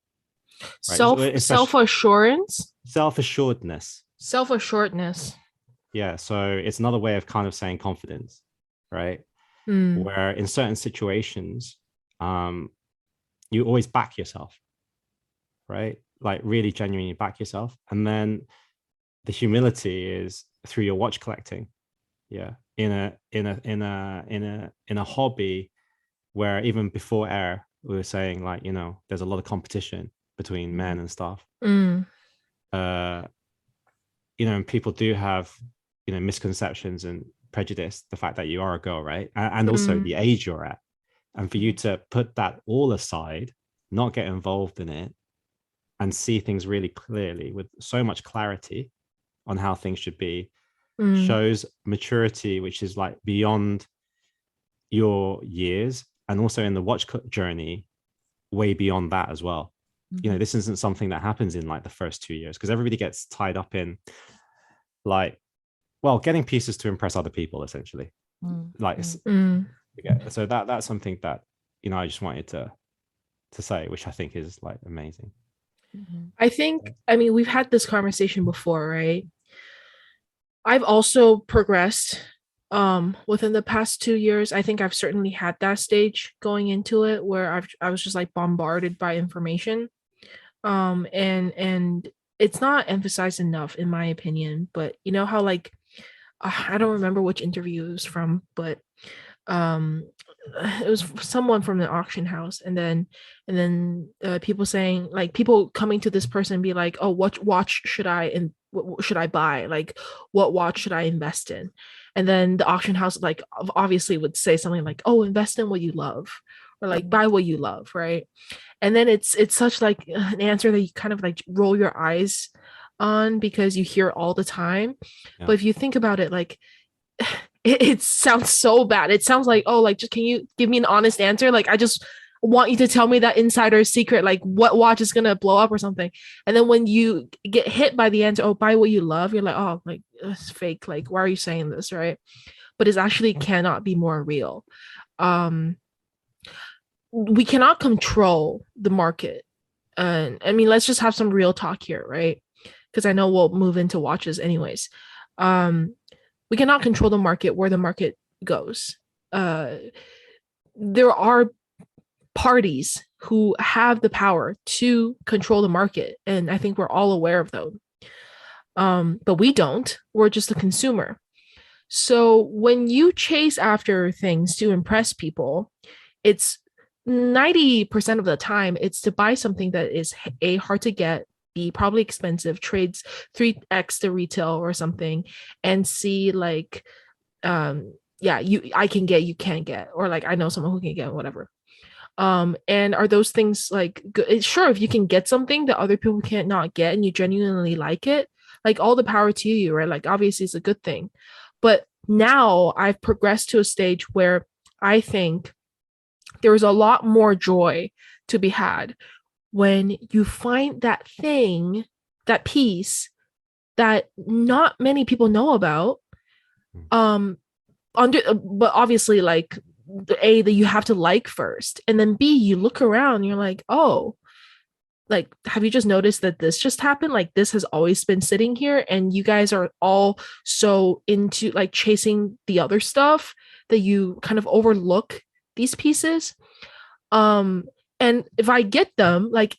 Right? Self-assurance? Self-assuredness. Yeah, so it's another way of kind of saying confidence, right? Where in certain situations, you always back yourself, right? Like really genuinely back yourself. And then the humility is through your watch collecting. Yeah. In a hobby where even before air, we were saying like, there's a lot of competition between men and stuff. And people do have, misconceptions and prejudice, the fact that you are a girl, right? And also the age you're at. And for you to put that all aside, not get involved in it, and see things really clearly with so much clarity on how things should be, shows maturity, which is like beyond your years, and also in the watch journey, way beyond that as well. This isn't something that happens in like the first 2 years, because everybody gets tied up in like, well, getting pieces to impress other people, essentially. So that's something that I just wanted to say, which I think is like amazing. I think, I mean, we've had this conversation before, right? I've also progressed within the past 2 years. I think I've certainly had that stage going into it where I was just like bombarded by information. And it's not emphasized enough in my opinion, but you know how like I don't remember which interview it was from, but um it was someone from the auction house, and then people saying, like, people coming to this person and be like, oh, what watch should I and what should I buy, like what watch should I invest in, and then the auction house like obviously would say something like, oh, invest in what you love, or like buy what you love, right? And then it's such like an answer that you kind of like roll your eyes on because you hear it all the time. Yeah. But if you think about it, like it sounds so bad. It sounds like, oh, like, just can you give me an honest answer? Like, I just want you to tell me that insider secret, like what watch is gonna blow up or something. And then when you get hit by the answer, oh, buy what you love, you're like, oh, like it's fake. Like, why are you saying this, right? But it actually cannot be more real. We cannot control the market. And I mean, let's just have some real talk here, right? Because I know we'll move into watches anyways. We cannot control the market, where the market goes. There are parties who have the power to control the market, and I think we're all aware of them. But we don't. We're just a consumer. So when you chase after things to impress people, it's 90% of the time it's to buy something that is A, hard to get, B, probably expensive, trades 3x the retail or something, and C, like yeah, I can get, you can't get, or like I know someone who can get, whatever. And are those things like good? Sure, if you can get something that other people can't not get and you genuinely like it, like all the power to you, right? Like obviously it's a good thing. But now I've progressed to a stage where I think there is a lot more joy to be had when you find that thing, that piece that not many people know about. But obviously, like the A, that you have to like first, and then B, you look around and you're like, oh, like, have you just noticed that this just happened? Like, this has always been sitting here, and you guys are all so into like chasing the other stuff that you kind of overlook these pieces. And if I get them, like,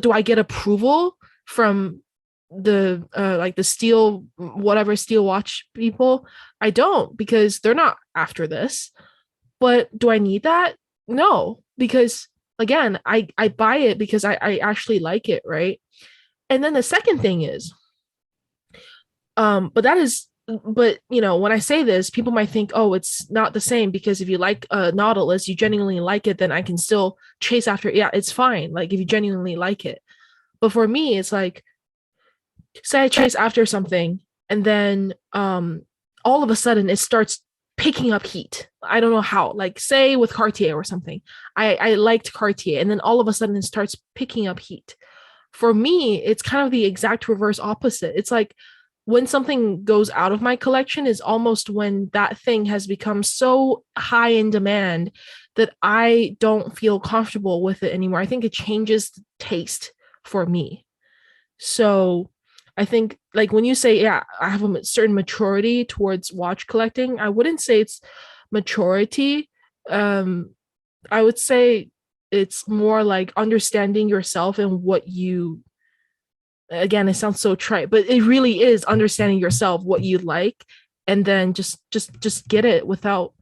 do I get approval from the like the steel, whatever steel watch people? I don't, because they're not after this. But do I need that? No, because again, I buy it because I actually like it, right? And then the second thing is, but you know, when I say this, people might think, oh, it's not the same, because if you like Nautilus, you genuinely like it, then I can still chase after it. Yeah, it's fine, like if you genuinely like it. But for me, it's like, say I chase after something, and then all of a sudden it starts picking up heat. I don't know how. Like, say with Cartier or something, I liked Cartier, and then all of a sudden it starts picking up heat. For me, it's kind of the exact reverse opposite. It's like when something goes out of my collection is almost when that thing has become so high in demand that I don't feel comfortable with it anymore. I think it changes the taste for me. So I think, like, when you say, yeah, I have a certain maturity towards watch collecting, I wouldn't say it's maturity. I would say it's more like understanding yourself and what you, again, it sounds so trite, but it really is understanding yourself, what you like, and then just get it without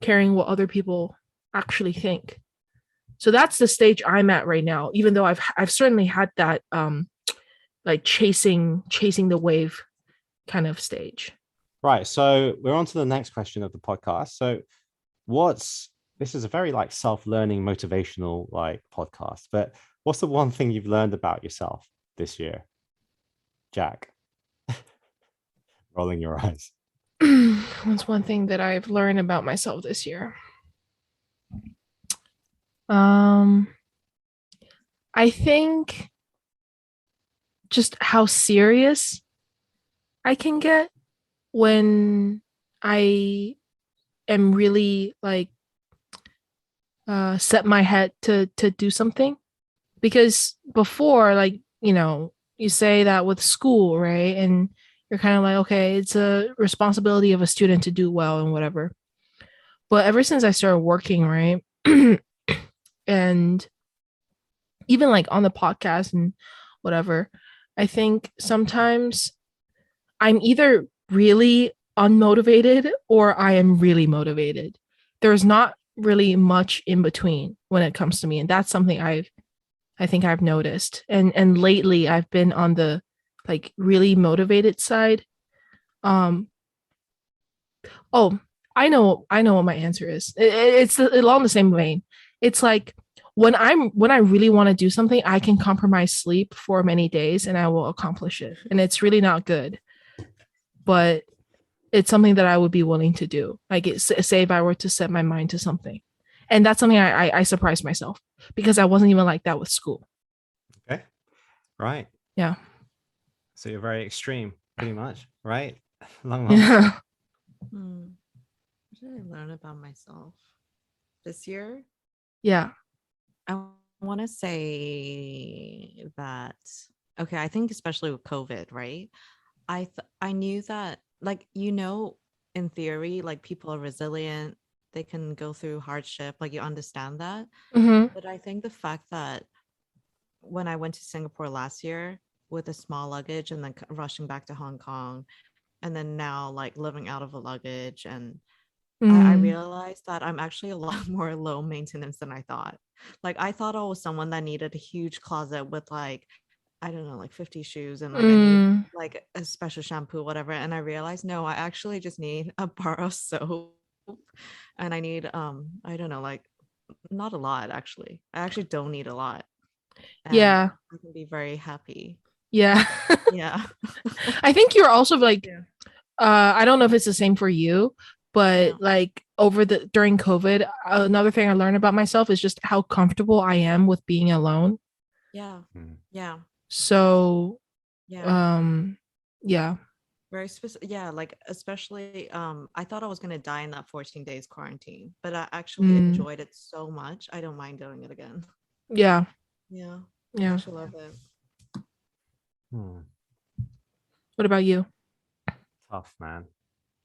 caring what other people actually think. So that's the stage I'm at right now, even though I've certainly had that like chasing the wave kind of stage. Right. So we're on to the next question of the podcast. So this is a very like self-learning, motivational like podcast, but what's the one thing you've learned about yourself this year, Jack? Rolling your eyes. What's one thing that I've learned about myself this year? I think just how serious I can get when I am really like set my head to do something. Because before, like, you say that with school, right? And you're kind of like, okay, it's a responsibility of a student to do well and whatever. But ever since I started working, right? And even like on the podcast and whatever, I think sometimes I'm either really unmotivated or I am really motivated. There's not really much in between when it comes to me. And that's something I think I've noticed. And lately I've been on the like really motivated side. Um oh, I know what my answer is. It's along the same vein. It's like when I really want to do something, I can compromise sleep for many days and I will accomplish it. And it's really not good. But it's something that I would be willing to do. Like say if I were to set my mind to something. And that's something I surprised myself because I wasn't even like that with school. Okay. Right. Yeah. So you're very extreme, pretty much, right? Long. Yeah. What did I learn about myself this year? Yeah. I want to say that, okay, I think especially with COVID, right? I knew that, like, in theory, like people are resilient, they can go through hardship, like you understand that. Mm-hmm. But I think the fact that when I went to Singapore last year with a small luggage and then rushing back to Hong Kong, and then now like living out of a luggage, and I realized that I'm actually a lot more low maintenance than I thought. Like I thought I was someone that needed a huge closet with like, I don't know, like 50 shoes, and like I need like a special shampoo, whatever. And I realized no, I actually just need a bar of soap, and I need I don't know, like not a lot actually. I actually don't need a lot. And Yeah. I can be very happy. Yeah. Yeah. I think you're also like, I don't know if it's the same for you, but Yeah. like during COVID, another thing I learned about myself is just how comfortable I am with being alone. Yeah. Yeah. So, Yeah. yeah. Very specific. Yeah, like especially I thought I was gonna die in that 14 days quarantine, but I actually enjoyed it so much. I don't mind doing it again. Yeah. Yeah. I Yeah. actually love it. What about you? Tough, man.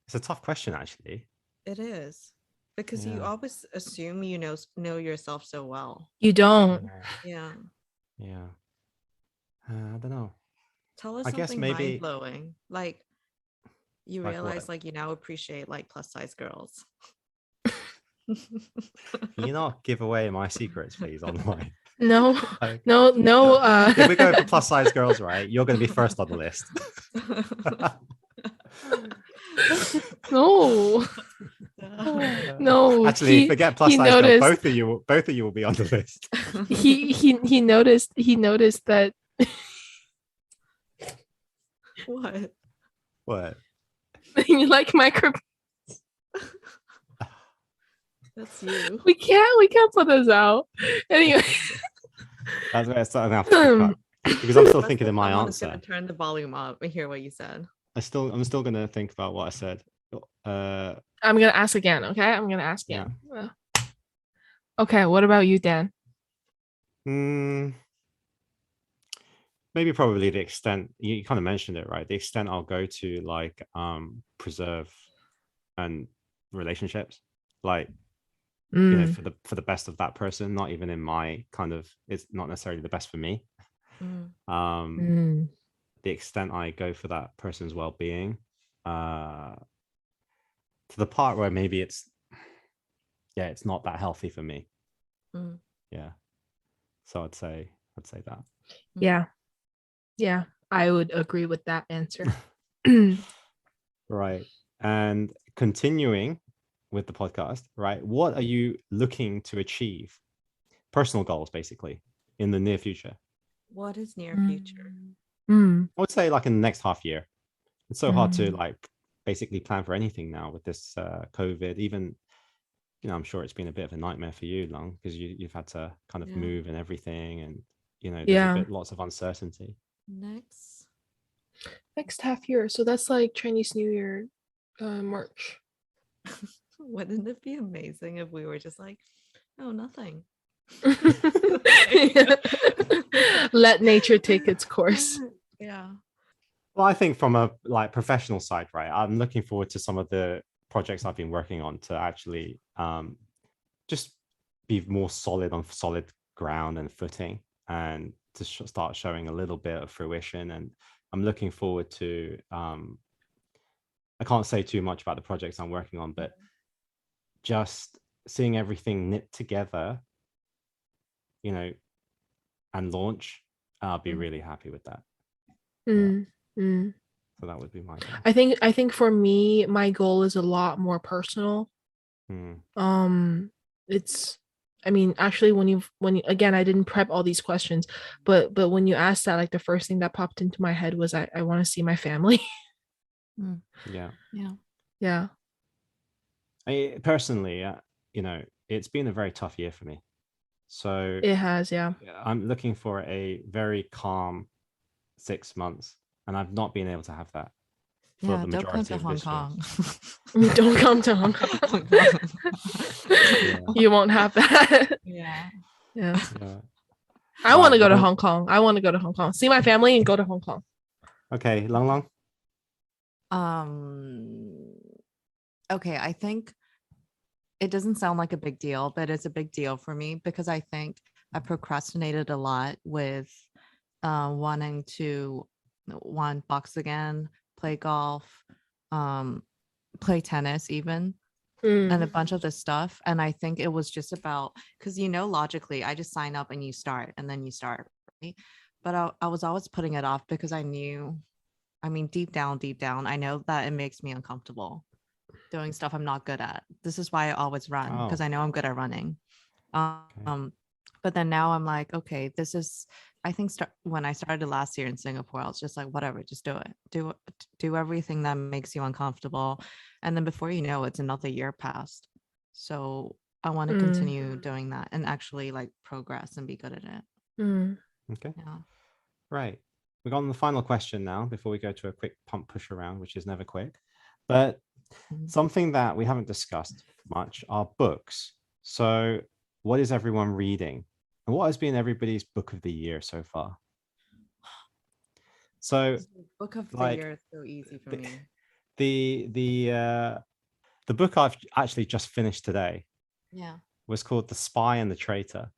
It's a tough question, actually. It is. Because you always assume you know yourself so well. You don't. Yeah. Yeah. I don't know. Tell us I guess something maybe mind-blowing. Like you like realize what? like you now appreciate like plus size girls. Can you not give away my secrets, please, online? No. Like, No. if we go for plus size girls, right, you're going to be first on the list. No. No. Actually, forget plus size girls. Noticed, Both of you will be on the list. he noticed that. What? What? You like micro. That's you. We can't put this out. Anyway. That's where it's starting to because I'm still thinking of my answer. Gonna turn the volume up and hear what you said. I'm still gonna think about what I said. I'm gonna ask again. Okay, I'm gonna ask again. Yeah. Okay, what about you, Dan? Maybe probably the extent you kind of mentioned it, right? The extent I'll go to like preserve and relationships, like for the best of that person, not even in my kind of, it's not necessarily the best for me. The extent I go for that person's well-being, to the part where maybe it's not that healthy for me. Yeah. So I'd say that. Yeah, I would agree with that answer. Right. And continuing with the podcast, right? What are you looking to achieve? Personal goals, basically, in the near future. What is near future? I would say like in the next half year. It's so hard to like basically plan for anything now with this COVID. Even, I'm sure it's been a bit of a nightmare for you, Long, because you've had to kind of move and everything, and there's lots of uncertainty. Next half year, so that's like Chinese New Year, March. Wouldn't it be amazing if we were just like, Oh, nothing. Let nature take its course. Yeah. Well, I think from a like professional side, right? I'm looking forward to some of the projects I've been working on to actually just be more solid on solid ground and footing, and to start showing a little bit of fruition. And I'm looking forward to I can't say too much about the projects I'm working on, but just seeing everything knit together, you know, and launch, I'll be really happy with that. So that would be my goal. I think for me, my goal is a lot more personal. It's, I mean, actually, when you again, I didn't prep all these questions, but when you asked that, like the first thing that popped into my head was I want to see my family. Yeah. Yeah. Personally, you know, it's been a very tough year for me. So It has, yeah. I'm looking for a very calm 6 months, and I've not been able to have that for the Don't come majority to of Hong this Kong. year. Don't come to Hong Kong. You won't have that. Yeah. I want to go to Hong Kong. I want to go to Hong Kong, see my family, and go to Hong Kong. Okay, Long. Okay, I think it doesn't sound like a big deal, but it's a big deal for me because I think I procrastinated a lot with wanting to box again, play golf, play tennis even, and a bunch of this stuff. And I think it was just about, because logically I just sign up and you start and then you start, right? But I was always putting it off because I knew, I mean, deep down, I know that it makes me uncomfortable doing stuff I'm not good at. This is why I always run, because I know I'm good at running. But then now I'm like, okay, this is, I think when I started last year in Singapore, I was just like, whatever, just do it. Do everything that makes you uncomfortable. And then before you know, it's another year passed. So I want to continue doing that and actually like progress and be good at it. Okay. Yeah. Right. We've got on the final question now before we go to a quick pump push around, which is never quick. But something that we haven't discussed much are books. So what is everyone reading? And what has been everybody's book of the year so far? So book of the year is so easy for me. The book I've actually just finished today was called The Spy and the Traitor.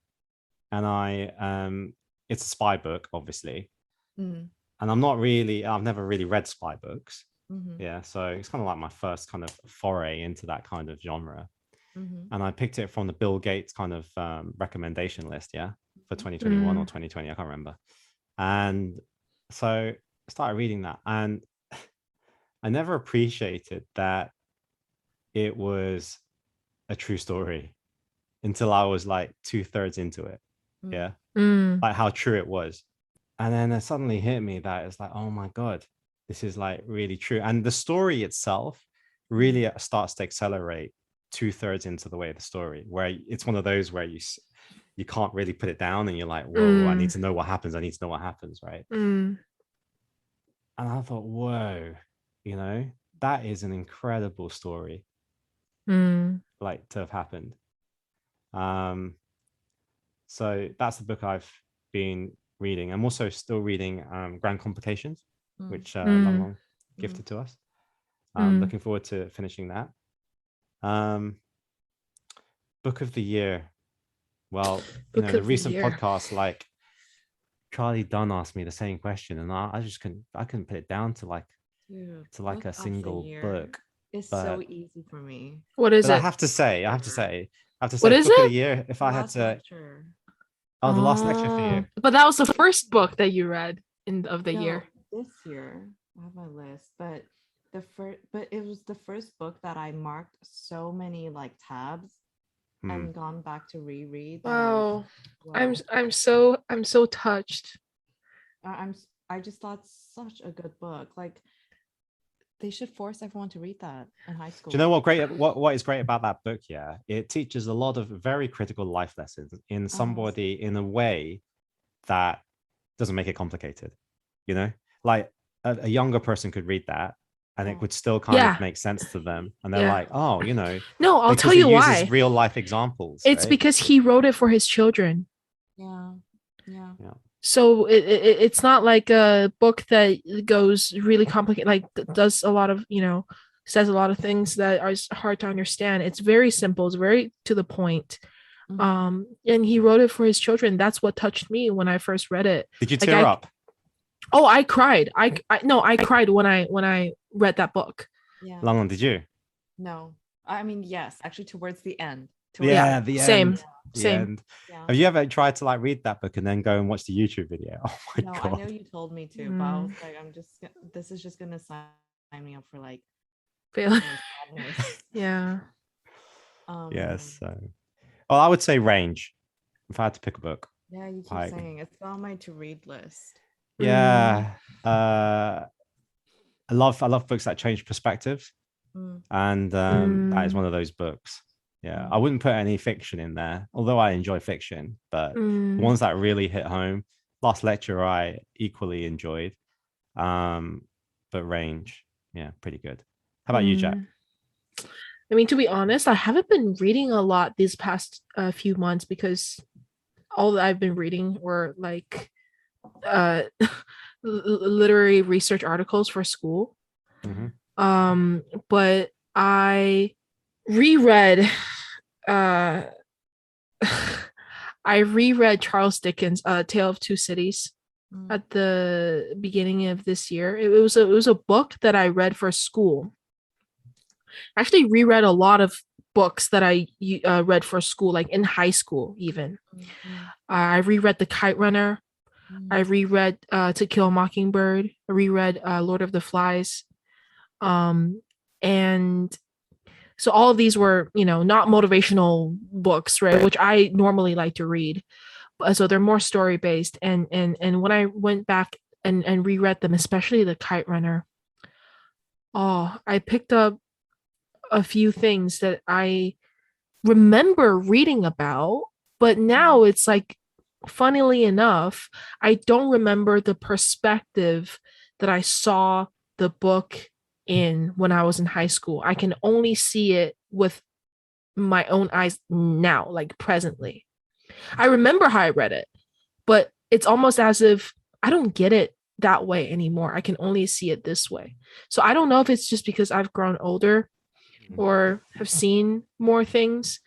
And it's a spy book, obviously. And I've never really read spy books. So it's kind of like my first kind of foray into that kind of genre. And I picked it from the Bill Gates kind of recommendation list, for 2021 or 2020, I can't remember. And so I started reading that, and I never appreciated that it was a true story until I was like 2/3 into it. Like how true it was. And then it suddenly hit me that it's like, oh my God, this is like really true. And the story itself really starts to accelerate 2/3 into the way of the story, where it's one of those where you can't really put it down, and you're like, whoa, I need to know what happens. Right? And I thought, whoa, that is an incredible story, like to have happened. So that's the book I've been reading. I'm also still reading Grand Complications, which Long gifted to us. I'm looking forward to finishing that. Book of the year. Well, the recent podcast, like Charlie Dunn asked me the same question, and I just couldn't put it down to like a single book. It's so easy for me. What is it? I have to say, what is book of the year. If I had to, lecture. The last lecture for you. But that was the first book that you read of the year. This year, I have my list, but it was the first book that I marked so many like tabs and gone back to reread. Wow. I'm so touched. I just thought such a good book. Like they should force everyone to read that in high school. Do you know what is great about that book? Yeah, it teaches a lot of very critical life lessons in somebody in a way that doesn't make it complicated. Like a younger person could read that and Yeah. it would still kind Yeah. of make sense to them. And they're Yeah. like, oh, you know, No, I'll because tell he you uses why. real life examples. It's right? because he wrote it for his children. Yeah. Yeah. So it's not like a book that goes really complicated, like does a lot of, says a lot of things that are hard to understand. It's very simple. It's very to the point. Mhm. And he wrote it for his children. That's what touched me when I first read it. Did you Like, tear up? Oh, I cried. I cried when I read that book. Yeah. London, did you? No. I mean, yes, actually towards the end. Yeah, the same. end. The Same. end. Yeah. Have you ever tried to like read that book and then go and watch the YouTube video? Oh my No, god. I know you told me to, but I was like, this is just gonna sign me up for like Fail. sadness. Yeah. Yes. So, well, I would say Range. If I had to pick a book. Yeah, you keep Like, saying it's on my to read list. yeah. I love books that change perspective. And that is one of those books. Yeah. I wouldn't put any fiction in there, although I enjoy fiction, but the ones that really hit home. Last Lecture I equally enjoyed. But Range, yeah, pretty good. How about you, Jack? I mean, to be honest, I haven't been reading a lot these past few months because all that I've been reading were like literary research articles for school. But I reread I reread Charles Dickens' Tale of Two Cities at the beginning of this year. It was a book that I read for school. I actually reread a lot of books that I read for school, like in high school even. I reread The Kite Runner. I reread To Kill a Mockingbird. I reread Lord of the Flies. And so all of these were, not motivational books, right? Which I normally like to read. So they're more story based. And when I went back and reread them, especially The Kite Runner, I picked up a few things that I remember reading about, but now it's like, funnily enough, I don't remember the perspective that I saw the book in when I was in high school. I can only see it with my own eyes now, like presently. I remember how I read it, but it's almost as if I don't get it that way anymore. I can only see it this way. So I don't know if it's just because I've grown older or have seen more things.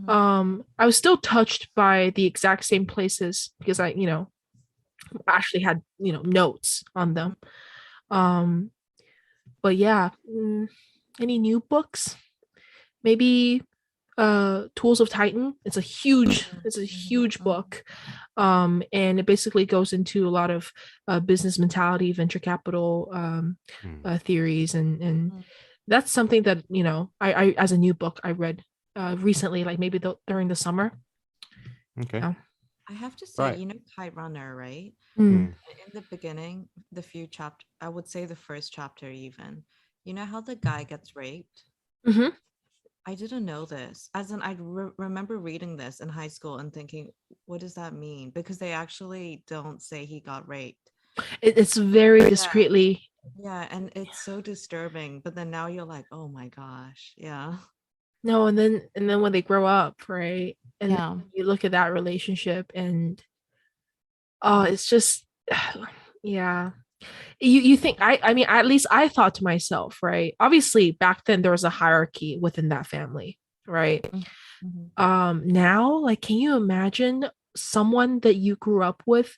I was still touched by the exact same places because I actually had, notes on them. But yeah, any new books? Maybe Tools of Titan. It's a huge book. And it basically goes into a lot of business mentality, venture capital theories, and that's something that I as a new book I read recently, like maybe during the summer. Okay. Yeah. I have to say, Kite Runner, right? Mm. In the beginning, the few chapter, I would say the first chapter even, you know how the guy gets raped? Mm-hmm. I didn't know this. As in, I remember reading this in high school and thinking, what does that mean? Because they actually don't say he got raped. It's very discreetly. Yeah, and it's so disturbing. But then now you're like, oh my gosh, yeah. No, and then when they grow up, right? And you look at that relationship and it's just yeah. You think I mean, at least I thought to myself, right? Obviously back then there was a hierarchy within that family, right? Now, like, can you imagine someone that you grew up with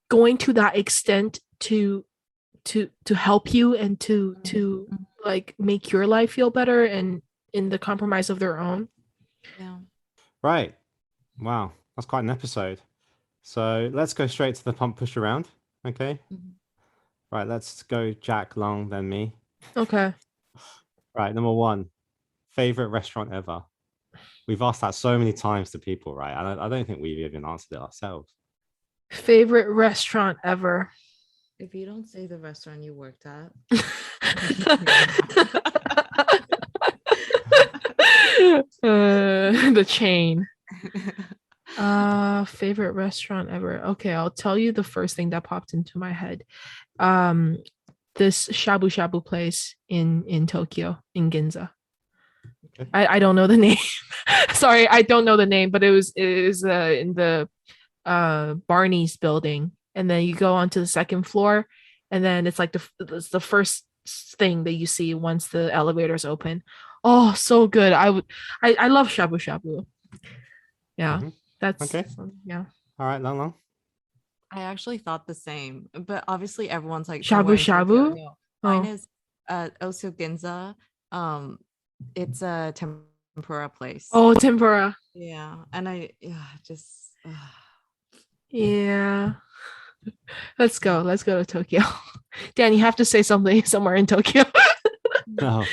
going to that extent to help you and to like make your life feel better and in the compromise of their own? Yeah. Right. Wow. That's quite an episode. So let's go straight to the pump push around. Okay. Right. Let's go Jack, Long, then me. Okay. Right. Number one, favorite restaurant ever. We've asked that so many times to people, right? I don't think we've even answered it ourselves. Favorite restaurant ever. If you don't say the restaurant you worked at. The chain. Favorite restaurant ever. Okay, I'll tell you the first thing that popped into my head. this shabu shabu place in Tokyo, in Ginza. Okay. I don't know the name. Sorry, I don't know the name, but it is in the Barney's building, and then you go onto the second floor, and then it's like it's the first thing that you see once the elevators open. Oh, so good. I love shabu shabu. Yeah, Mhm. that's Okay. yeah. All right, Long Long. I actually thought the same, but obviously everyone's like Shabu somewhere in Tokyo. shabu? No, mine Oh. is Osu Ginza. It's a tempura place. Oh, tempura. Yeah, and I just Yeah. Let's go. Let's go to Tokyo. Dan, you have to say something somewhere in Tokyo. No.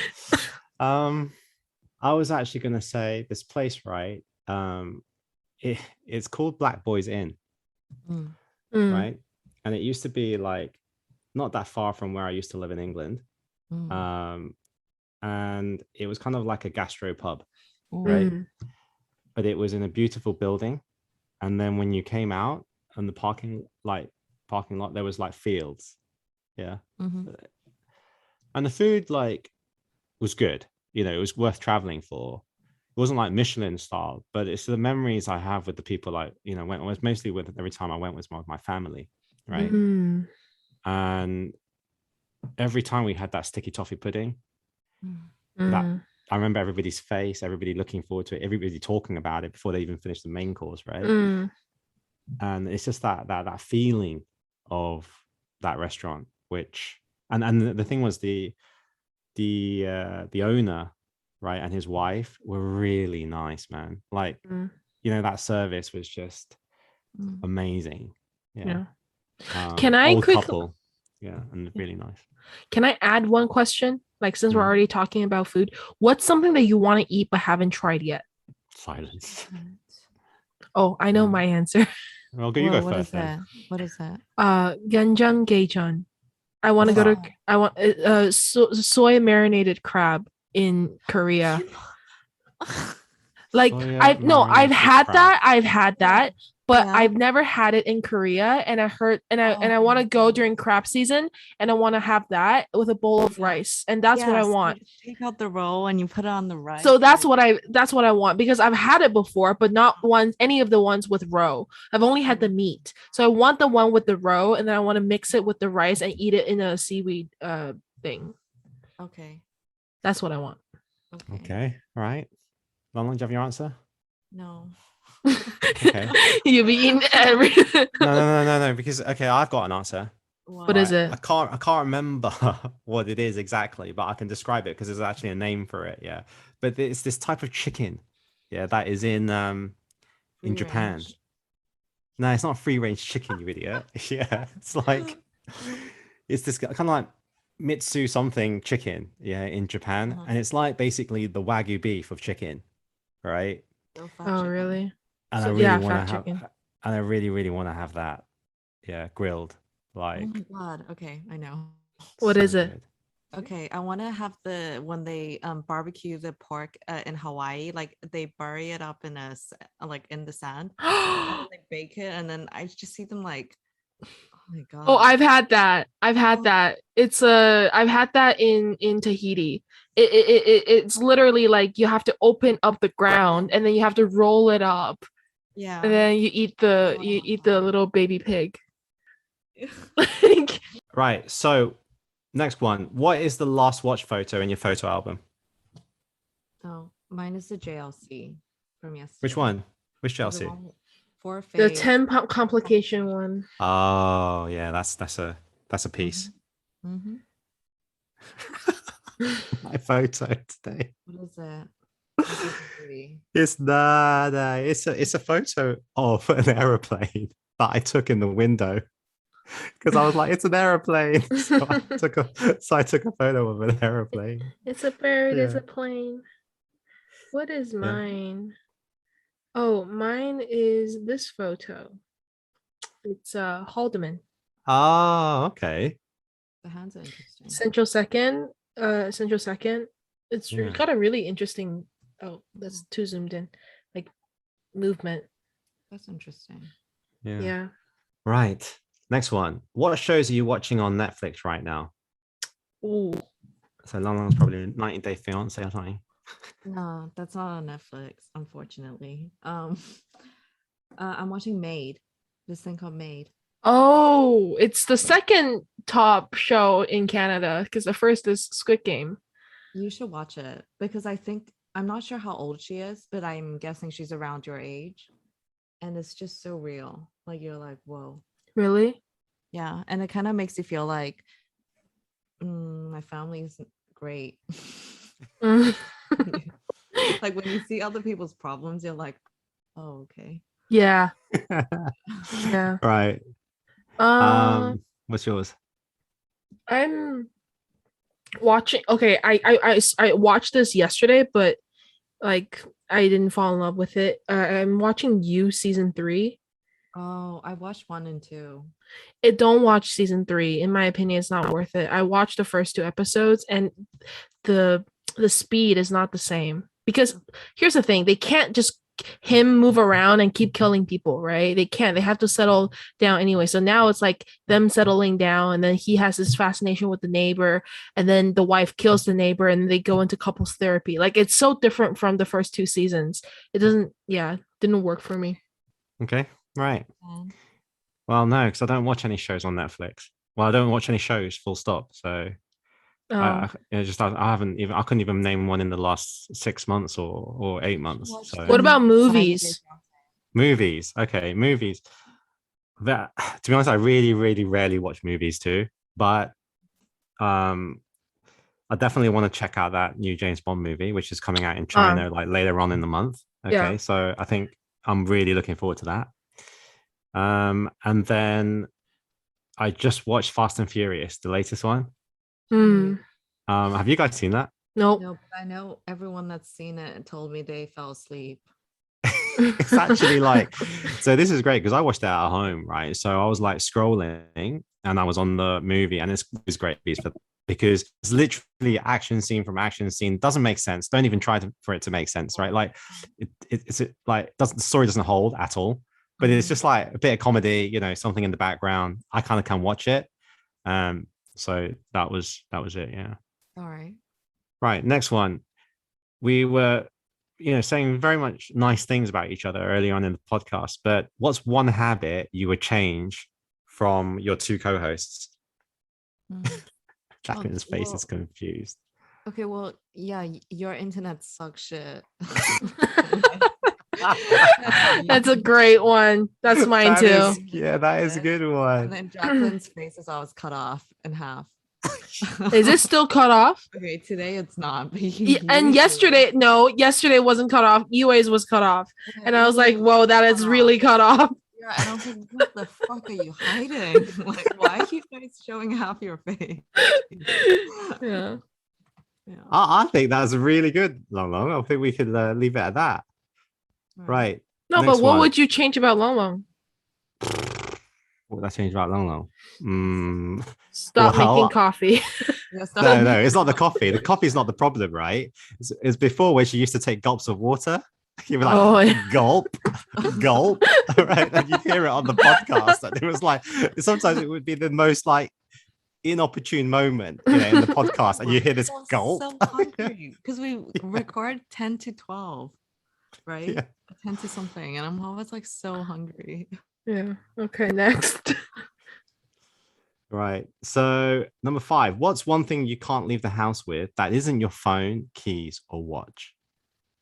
I was actually gonna say this place, right? It's called Black Boys Inn, Mm. right? And it used to be like not that far from where I used to live in England. Mm. And it was kind of like a gastro pub, Mm. right? But it was in a beautiful building. And then when you came out and the parking lot, there was like fields. Yeah. Mhm. And the food like was good. You know, it was worth traveling for. It wasn't like Michelin style, but it's the memories I have with the people like, you know, went was mostly with every time I went was my family, right? Mm. And every time we had that sticky toffee pudding, that Mm. I remember everybody's face, everybody looking forward to it, everybody talking about it before they even finished the main course, right? Mm. And it's just that feeling of that restaurant, which and the thing was the owner, right, and his wife were really nice, man. Like, Mm. you know, that service was just Mm. amazing. Yeah. Can I Old quick couple. Yeah, and really nice. Can I add one question? Like, since we're Mm. already talking about food, what's something that you want to eat but haven't tried yet? Silence. Oh, I know my answer. Well, you go What first is then. that? What is that? Ganjang Gaejeon. I want to What go is to. that? I want soy marinated crab in Korea. Like Soya I've marinated had crab. that. I've had that, but Yeah. I've never had it in Korea. And I heard and I want to go during crab season, and I want to have that with a bowl of rice, and that's what I Yes, want. you take out the roll and you put it on the rice. So that's what I want, because I've had it before, but not any of the ones with roe. I've only had the meat. So I want the one with the roe, and then I want to mix it with the rice and eat it in a seaweed thing. Okay. That's what I want. Okay. All right. Long, do you have your answer? No. Okay. You've eaten everything. No. Because okay, I've got an answer. What is it? I can't remember what it is exactly, but I can describe it because there's actually a name for it. Yeah, but it's this type of chicken. Yeah, that is in Free Japan. range. No, it's not free range chicken, you idiot. Yeah, it's like it's this kind of like Mitsu something chicken. Yeah, in Japan, and it's like basically the Wagyu beef of chicken, right? So fat Oh, chicken. really? And So, I really yeah, want to fat have, chicken. and I really want to have that. Yeah, grilled. Oh Like, my god. Okay, I know. What so is it? good. Okay, I want to have the when they barbecue the pork in Hawaii, like they bury it up in like in the sand, and then they bake it, and then I just see them like, oh my god. Oh, I've had that. I've had that. It's I've had that in Tahiti. It's literally like you have to open up the ground, and then you have to roll it up, Yeah. and then you eat the little baby pig. Like, Right. So next one. What is the last watch photo in your photo album? Oh, mine is the JLC from yesterday. Which one? Which The Chelsea? one for the face. 10 complication one. Oh yeah, that's a piece. Mm-hmm. My photo today. What is it? It's it's a photo of an aeroplane that I took in the window because I was like, it's an aeroplane. So I took a photo of an aeroplane. It's a bird, it's Yeah. a plane. What is Yeah. mine? Oh, mine is this photo. It's Haldeman. Oh, okay. The hands are interesting. Central second. Central second. It's Yeah. got a really interesting, oh, that's too zoomed in, like movement. That's interesting. Yeah. Right. Next one. What shows are you watching on Netflix right now? Ooh. So Long Long's probably a 90-Day Fiance or something. No, that's not on Netflix, unfortunately. I'm watching Maid. This thing called Maid. Oh, it's the second top show in Canada because the first is Squid Game. You should watch it because I think I'm not sure how old she is, but I'm guessing she's around your age. And it's just so real. Like you're like, whoa. Really? Yeah. And it kind of makes you feel like my family isn't great. Mm. Like when you see other people's problems, you're like, oh, okay. Yeah. Yeah. Right. What's yours? I'm watching. Okay, I watched this yesterday, but like I didn't fall in love with it. I'm watching You season 3. Oh, I watched 1 and 2. Don't watch season 3. In my opinion, it's not worth it. I watched the first 2 episodes, and the speed is not the same. Because here's the thing: they can't just him move around and keep killing people, right? They can't. They have to settle down anyway. So now it's like them settling down, and then he has this fascination with the neighbor, and then the wife kills the neighbor, and they go into couples therapy. Like it's so different from the first 2 seasons. It didn't work for me. Okay. Right. Mm. Well, no, because I don't watch any shows on Netflix. Well, I don't watch any shows, full stop. So I haven't even. I couldn't even name one in the last 6 months or 8 months. Watch So What about 90 Day movies? Fiancé. movies, okay, movies. That to be honest, I really, really rarely watch movies too. But I definitely want to check out that new James Bond movie, which is coming out in China like later on in the month. Okay, Yeah. so I think I'm really looking forward to that. And then I just watched Fast and Furious, the latest one. Mm. Have you guys seen that? Nope. No, but I know everyone that's seen it told me they fell asleep. It's actually like, so this is great because I watched it at home, right? So I was like scrolling and I was on the movie, and it's great because it's literally action scene from action scene. Doesn't make sense. Don't even try for it to make sense, right? Like it's like the story doesn't hold at all, but it's just like a bit of comedy, something in the background. I kind of can watch it. So that was it. Yeah. All right. Right. Next one. We were saying very much nice things about each other early on in the podcast, but what's one habit you would change from your 2 co-hosts? Jacqueline's face is confused. Okay, well, yeah, your internet sucks shit. That's a great one. That's mine too. That is a good And one. then Jacqueline's face is always cut off in half. Is it still cut off? Okay, today it's not. But And yesterday wasn't cut off. UA's was cut off. And I was like, whoa, that is really cut off. Yeah, and I was like, what the fuck are you hiding? Like, why are you guys showing half your face? Yeah. I think that's really good, Long Long. I think we could leave it at that. Right. No, Next but what one. would you change about Long Long? What would I change about Long Long? Stop making coffee. No, it's not the coffee. The coffee is not the problem, right? It's before where she used to take gulps of water. You were like, gulp, gulp, right? And you'd hear it on the podcast. And it was like, sometimes it would be the most like inopportune moment, in the podcast, and you hear this gulp. So hungry because we record 10 to 12, right? Yeah. 10 to something, and I'm always like so hungry. Yeah. Okay, next. Right. So number 5, what's one thing you can't leave the house with that isn't your phone, keys, or watch?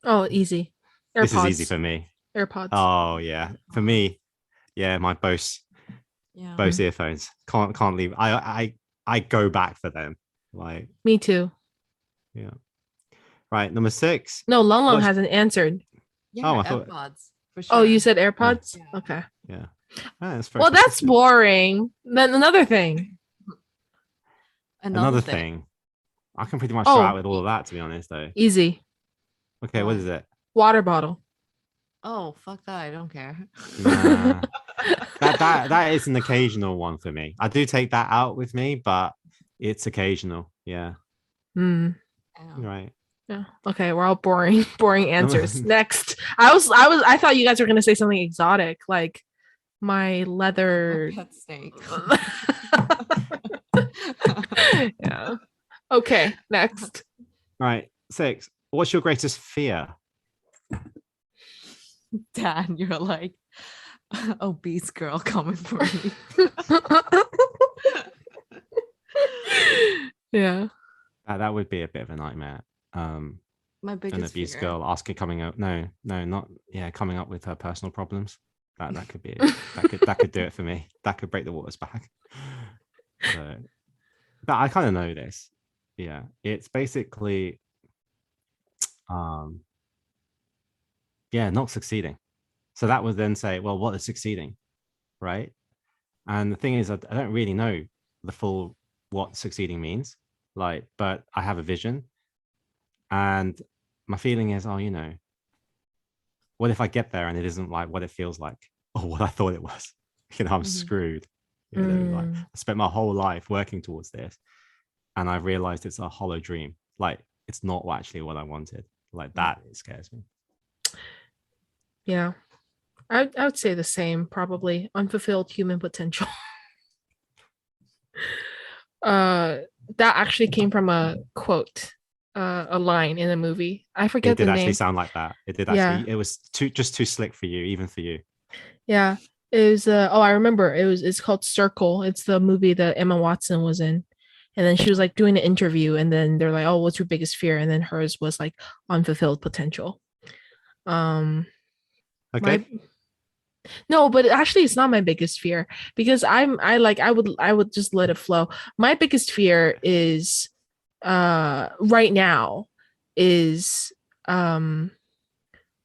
Oh, easy. AirPods. This is easy for me. AirPods. Oh yeah. For me, yeah, my Bose earphones. Can't leave. I go back for them. Like me too. Yeah. Right. Number 6. No, Long Long hasn't answered. Yeah, I thought AirPods. For sure. Oh, you said AirPods? Yeah. Okay. Yeah. Well, that's boring. Then another thing. Another thing. I can pretty much start out with all of that, to be honest, though. Easy. Okay, what is it? Water bottle. Oh, fuck that. I don't care. Nah. that is an occasional one for me. I do take that out with me, but it's occasional. Yeah. Right. Yeah. Okay, we're all boring answers. Next. I thought you guys were gonna say something exotic, like my leather pet snake. Yeah. Okay, next. Right. 6. What's your greatest fear? Dan, you're like obese girl coming for me. Yeah. That would be a bit of a nightmare. My An biggest abuse fear. girl asking, coming up. No, not coming up with her personal problems. That could be that could do it for me. That could break the waters back. So, but I kind of know this. Yeah, it's basically, not succeeding. So that would then say, well, what is succeeding, right? And the thing is, I don't really know the full what succeeding means. Like, but I have a vision, and my feeling is, what if I get there and it isn't like what it feels like or what I thought it was? I'm screwed. Like I spent my whole life working towards this, and I realized it's a hollow dream. Like it's not actually what I wanted. Like that, it scares me. Yeah. I would say the same, probably. Unfulfilled human potential. That actually came from a quote, a line in a movie. I forget It did the actually name. sound like that. It did Yeah. actually. It was too slick for you, even for you. Yeah. It was I remember. It's called Circle. It's the movie that Emma Watson was in. And then she was like doing an interview, and then they're like, "Oh, what's your biggest fear?" And then hers was like unfulfilled potential. Okay. No, but actually it's not my biggest fear, because I would just let it flow. My biggest fear is right now is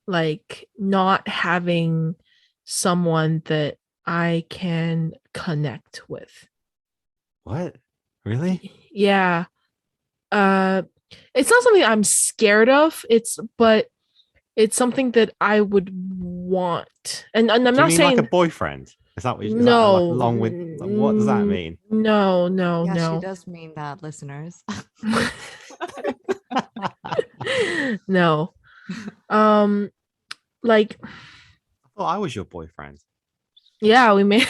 like not having someone that I can connect with. What? Really? Yeah. It's not something I'm scared of. It's something that I would want. And I'm Do you not mean saying like a boyfriend? Is that like no. along with what does that mean? No, Yeah, she no. does mean that, listeners. No. Like, Oh, I was your boyfriend. yeah, we may.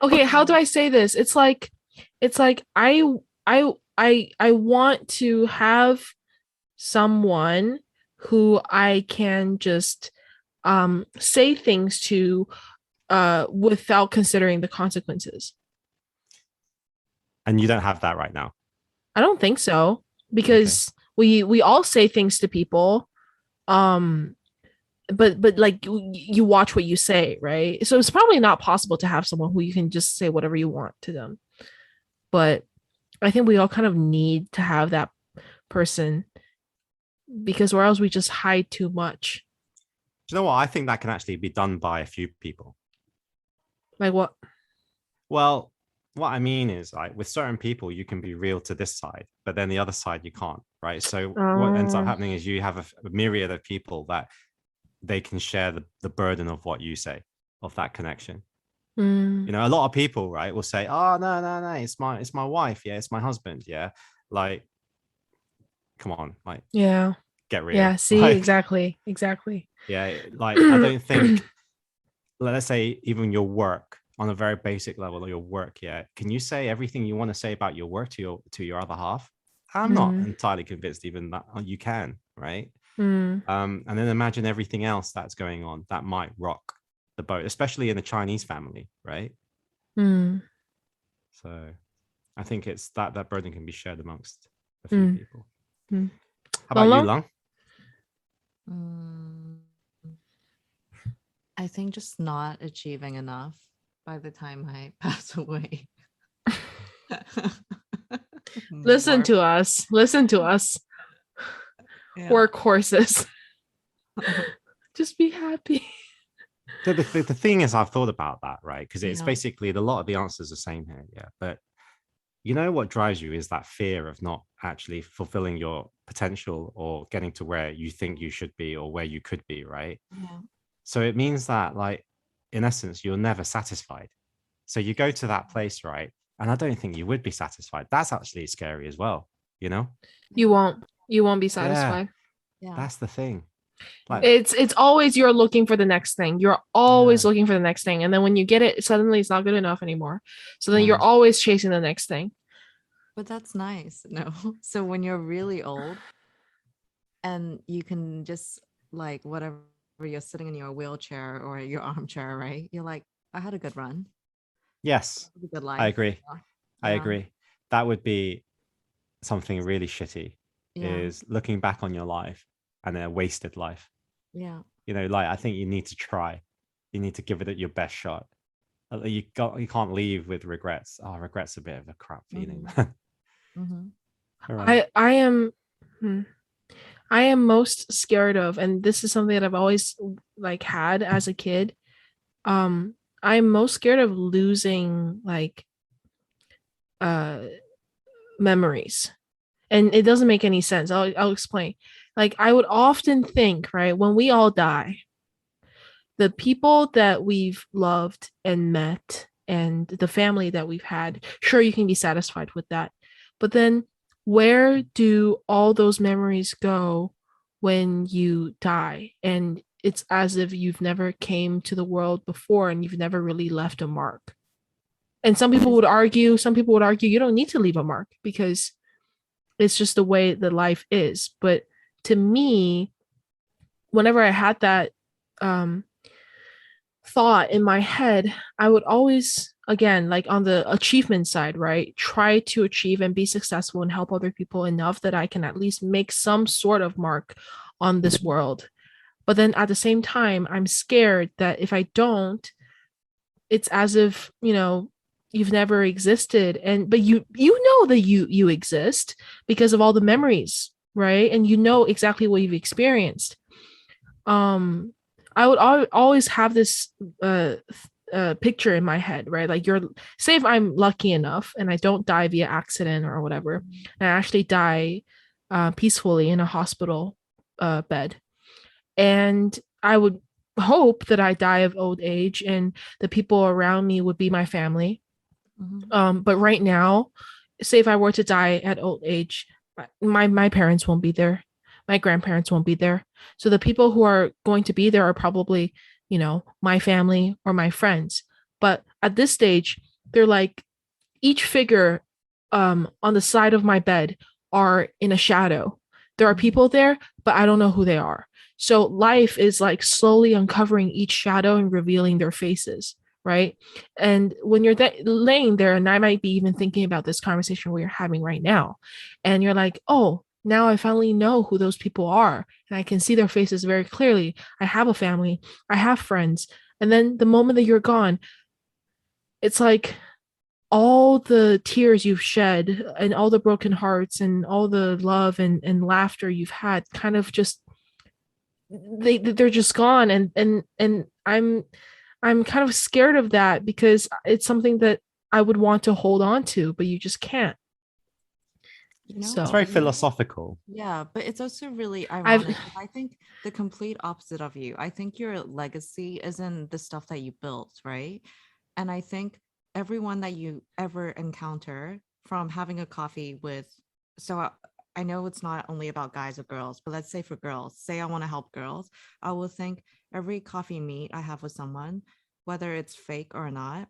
Okay, how do I say this? It's like I want to have someone who I can just say things to without considering the consequences. And you don't have that right now. I don't think so, because we all say things to people, but like you watch what you say, right? So it's probably not possible to have someone who you can just say whatever you want to them. But I think we all kind of need to have that person, because or else we just hide too much. Do you know what? I think that can actually be done by a few people. Like what? Well, what I mean is, like, with certain people, you can be real to this side, but then the other side you can't, right? So what ends up happening is you have a myriad of people that they can share the burden of what you say, of that connection. A lot of people, right, will say, "Oh, no, it's my wife, yeah, it's my husband, yeah." Like, come on, like, Yeah. get real. Yeah, see, like, exactly. Yeah, like I don't think, let's say even your work, on a very basic level of your work, yeah, can you say everything you want to say about your work to your other half? I'm not entirely convinced even that you can, right? And then imagine everything else that's going on that might rock the boat, especially in a Chinese family, right? So I think it's that burden can be shared amongst a few people. How about you, Lung? I think just not achieving enough by the time I pass away. Listen to us. Yeah. Workhorses. Just be happy. So the thing is, I've thought about that, right? Because it's basically a lot of the answers are the same here, yeah. But what drives you is that fear of not actually fulfilling your potential or getting to where you think you should be or where you could be, right? Yeah. So it means that, like, in essence, you're never satisfied. So you go to that place, right? And I don't think you would be satisfied. That's actually scary as well, You won't be satisfied. Yeah. That's the thing. Like, it's always you're looking for the next thing. You're always looking for the next thing. And then when you get it, suddenly it's not good enough anymore. So then you're always chasing the next thing. But that's nice. No. So when you're really old and you can just like whatever you're sitting in your wheelchair or your armchair, right? You're like, I had a good run. Yes, A good I life. agree. Yeah. I Yeah. agree. That would be something really shitty, Yeah. is looking back on your life and a wasted life. Yeah. Like I think you need to try. You need to give it your best shot. You can't leave with regrets. Oh, regrets a bit of a crap feeling. Mm-hmm. All right. I am hmm, I am most scared of, and this is something that I've always like had as a kid. I'm most scared of losing like uh memories. And it doesn't make any sense. I'll explain. Like I would often think, right, when we all die, the people that we've loved and met and the family that we've had, sure, you can be satisfied with that. But then where do all those memories go when you die? And it's as if you've never came to the world before and you've never really left a mark. And some people would argue you don't need to leave a mark because it's just the way the life is. But to me, whenever I had that um thought in my head, I would always, again, like on the achievement side, right, try to achieve and be successful and help other people enough that I can at least make some sort of mark on this world. But then at the same time, I'm scared that if I don't, it's as if, you've never existed, and but you know that you exist because of all the memories, right? And you know exactly what you've experienced. um I would always have this picture in my head, right? Like, you're, say if I'm lucky enough and I don't die via accident or whatever, and I actually die peacefully in a hospital bed, and I would hope that I die of old age and the people around me would be my family. But right now, say if I were to die at old age, my parents won't be there, my grandparents won't be there. So the people who are going to be there are probably, my family or my friends. But at this stage, they're like each figure on the side of my bed are in a shadow. There are people there, but I don't know who they are. So life is like slowly uncovering each shadow and revealing their faces, right? And when you're laying there, and I might be even thinking about this conversation we're having right now, and you're like, oh, now I finally know who those people are, and I can see their faces very clearly. I have a family, I have friends. And then the moment that you're gone, it's like all the tears you've shed and all the broken hearts and all the love and laughter you've had kind of just they're just gone. And I'm kind of scared of that because it's something that I would want to hold on to, but you just can't. It's So very philosophical. Yeah, but it's also really I've ironic. I think the complete opposite of you. I think your legacy isn't the stuff that you built, right? And I think everyone that you ever encounter, from having a coffee with, so I know it's not only about guys or girls, but let's say for girls, say I want to help girls, I will think every coffee meet I have with someone, whether it's fake or not,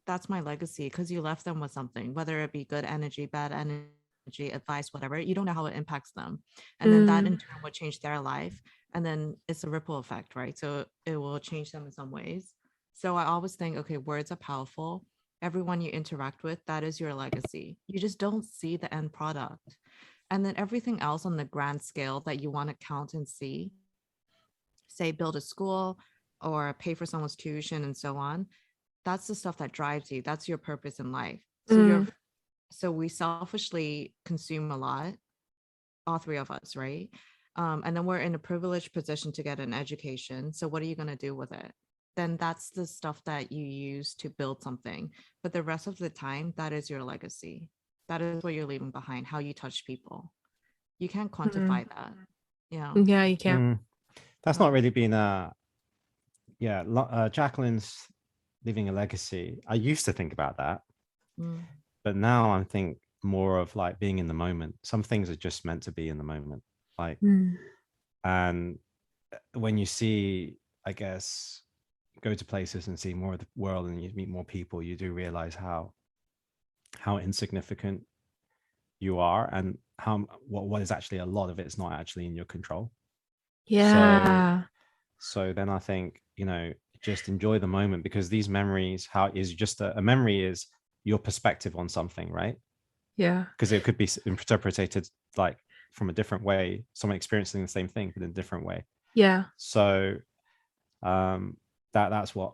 that's my legacy because you left them with something, whether it be good energy, bad energy, advice, whatever. You don't know how it impacts them. And then that in turn would change their life. And then it's a ripple effect, right? So it will change them in some ways. So I always think, okay, words are powerful. Everyone you interact with, that is your legacy. You just don't see the end product. And then everything else on the grand scale that you want to count and see, say build a school or pay for someone's tuition and so on, that's the stuff that drives you. That's your purpose in life. So we selfishly consume a lot, all three of us, right? And then we're in a privileged position to get an education. So what are you going to do with it? Then that's the stuff that you use to build something. But the rest of the time, that is your legacy. That is what you're leaving behind, how you touch people. You can't quantify that. Yeah. Yeah, you can't. That's not really been Jacqueline's leaving a legacy. I used to think about that, but now I'm think more of like being in the moment. Some things are just meant to be in the moment, like and when you see, I guess, go to places and see more of the world and you meet more people, you do realize how insignificant you are, and how what is actually a lot of it's not actually in your control. Yeah. So then I think, just enjoy the moment, because these memories, how is just a memory is your perspective on something, right? Yeah. Because it could be interpreted like from a different way, someone experiencing the same thing but in a different way. Yeah. So that's what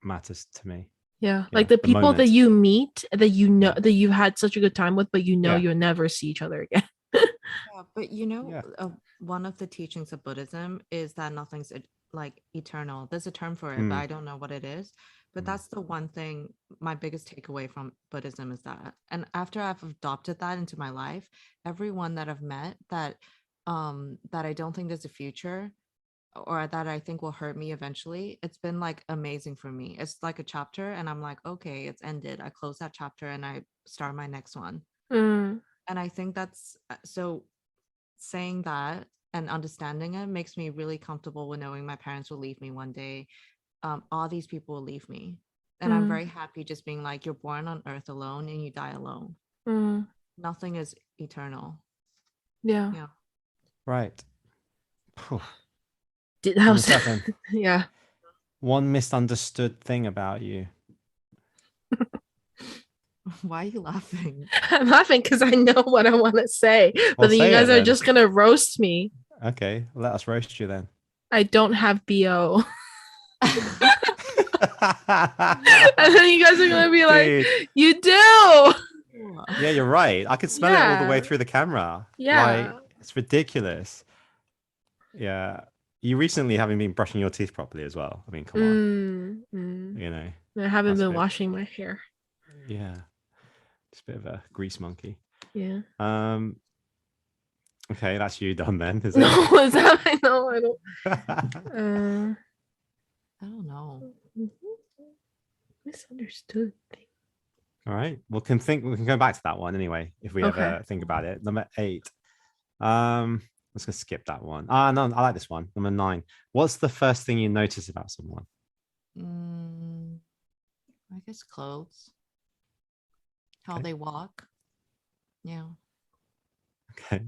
matters to me. Yeah. Like the people that moment. you meet that Yeah. that you've had such a good time with, but Yeah. you'll never see each other again. Yeah, but Yeah. one of the teachings of Buddhism is that nothing's like eternal. There's a term for it, but I don't know what it is. But that's the one thing, my biggest takeaway from Buddhism is that. And after I've adopted that into my life, everyone that I've met that I don't think there's a future, or that I think will hurt me eventually, it's been like amazing for me. It's like a chapter and I'm like, okay, it's ended. I close that chapter and I start my next one. Mm. And I think that's so, saying that and understanding it makes me really comfortable with knowing my parents will leave me one day. All these people will leave me. And I'm very happy just being like, you're born on earth alone and you die alone. Nothing is eternal. Yeah. Yeah. Right. That was 7. Yeah. One misunderstood thing about you. Why are you laughing? I'm laughing because I know what I want to say, but then you guys are just gonna roast me. Okay, let us roast you then. I don't have BO. And then you guys are gonna be like, Dude. you do. Yeah, you're right. I could smell it all the way through the camera. Yeah. Like, it's ridiculous. Yeah. You recently haven't been brushing your teeth properly as well. I mean, come on. I haven't that's been good. washing my hair. Yeah. Just a bit of a grease monkey. Yeah. Okay, that's you done then, is it? No, is that I know I don't. I don't know. Misunderstood thing. All right. We can go back to that one anyway, if we ever think about it. Number 8. Let's go skip that one. No, I like this one. Number 9. What's the first thing you notice about someone? I guess clothes. How they walk. Yeah. Okay.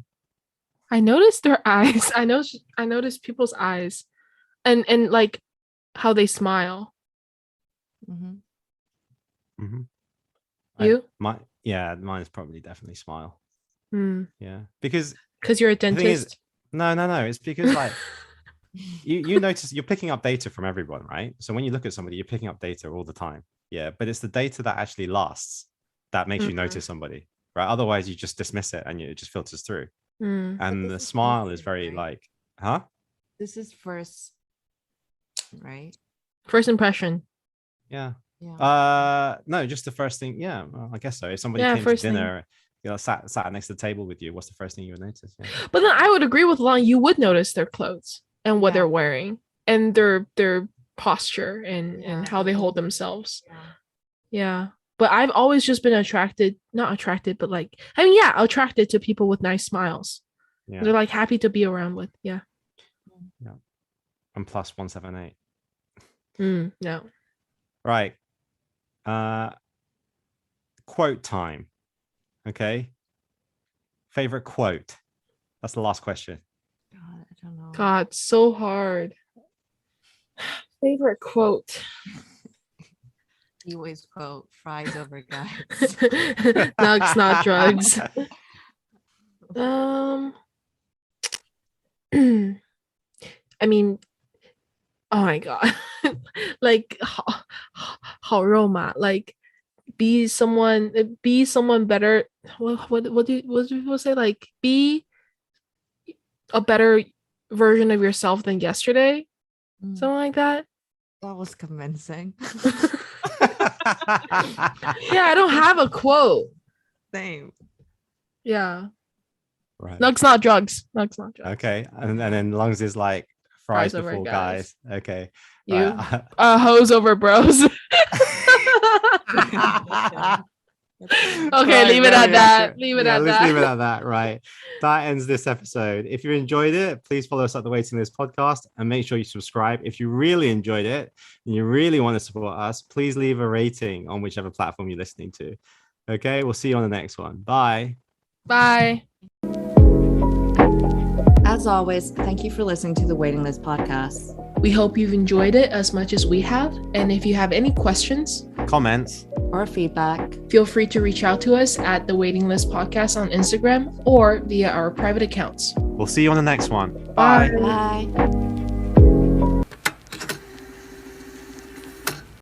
I noticed their eyes. I noticed people's eyes, and like how they smile. You? Mine is probably definitely smile. Yeah, because you're a dentist. No. It's because like you notice you're picking up data from everyone, right? So when you look at somebody, you're picking up data all the time. Yeah, but it's the data that actually lasts that makes you notice somebody, right? Otherwise, you just dismiss it and it just filters through. And the smile is very like, huh? This is first, right? First impression. Yeah. Yeah. No, just the first thing. Yeah, well, I guess so. If somebody came to dinner, sat next to the table with you, what's the first thing you would notice? Yeah. But then I would agree with Lon. You would notice their clothes and what they're wearing and their posture and how they hold themselves. Yeah. But I've always just been attracted to people with nice smiles. Yeah. They're like happy to be around with. Yeah. Yeah. And plus 178. No. Right. Quote time. Okay. Favorite quote. That's the last question. God, I don't know. God, so hard. Favorite quote. You always quote fries over guys. Nugs, not drugs. I mean, oh my god. Like 好肉麻, like be someone better. What do people say? Like be a better version of yourself than yesterday. Something like that. That was convincing. Yeah, I don't have a quote. Same. Yeah. Right. Nugs, not drugs. Nugs, not drugs. Okay. And then Lungs is like fries before guys. Okay. You hoes over bros. Okay, leave it at that. Leave it at that. Right. That ends this episode. If you enjoyed it, please follow us at the Waiting List podcast and make sure you subscribe. If you really enjoyed it and you really want to support us, please leave a rating on whichever platform you're listening to. Okay, we'll see you on the next one. Bye. Bye. As always, thank you for listening to the Waiting List podcast. We hope you've enjoyed it as much as we have. And if you have any questions, Comments, or feedback, feel free to reach out to us at the Waiting List Podcast on Instagram or via our private accounts. we'll see you on the next one. Bye. bye.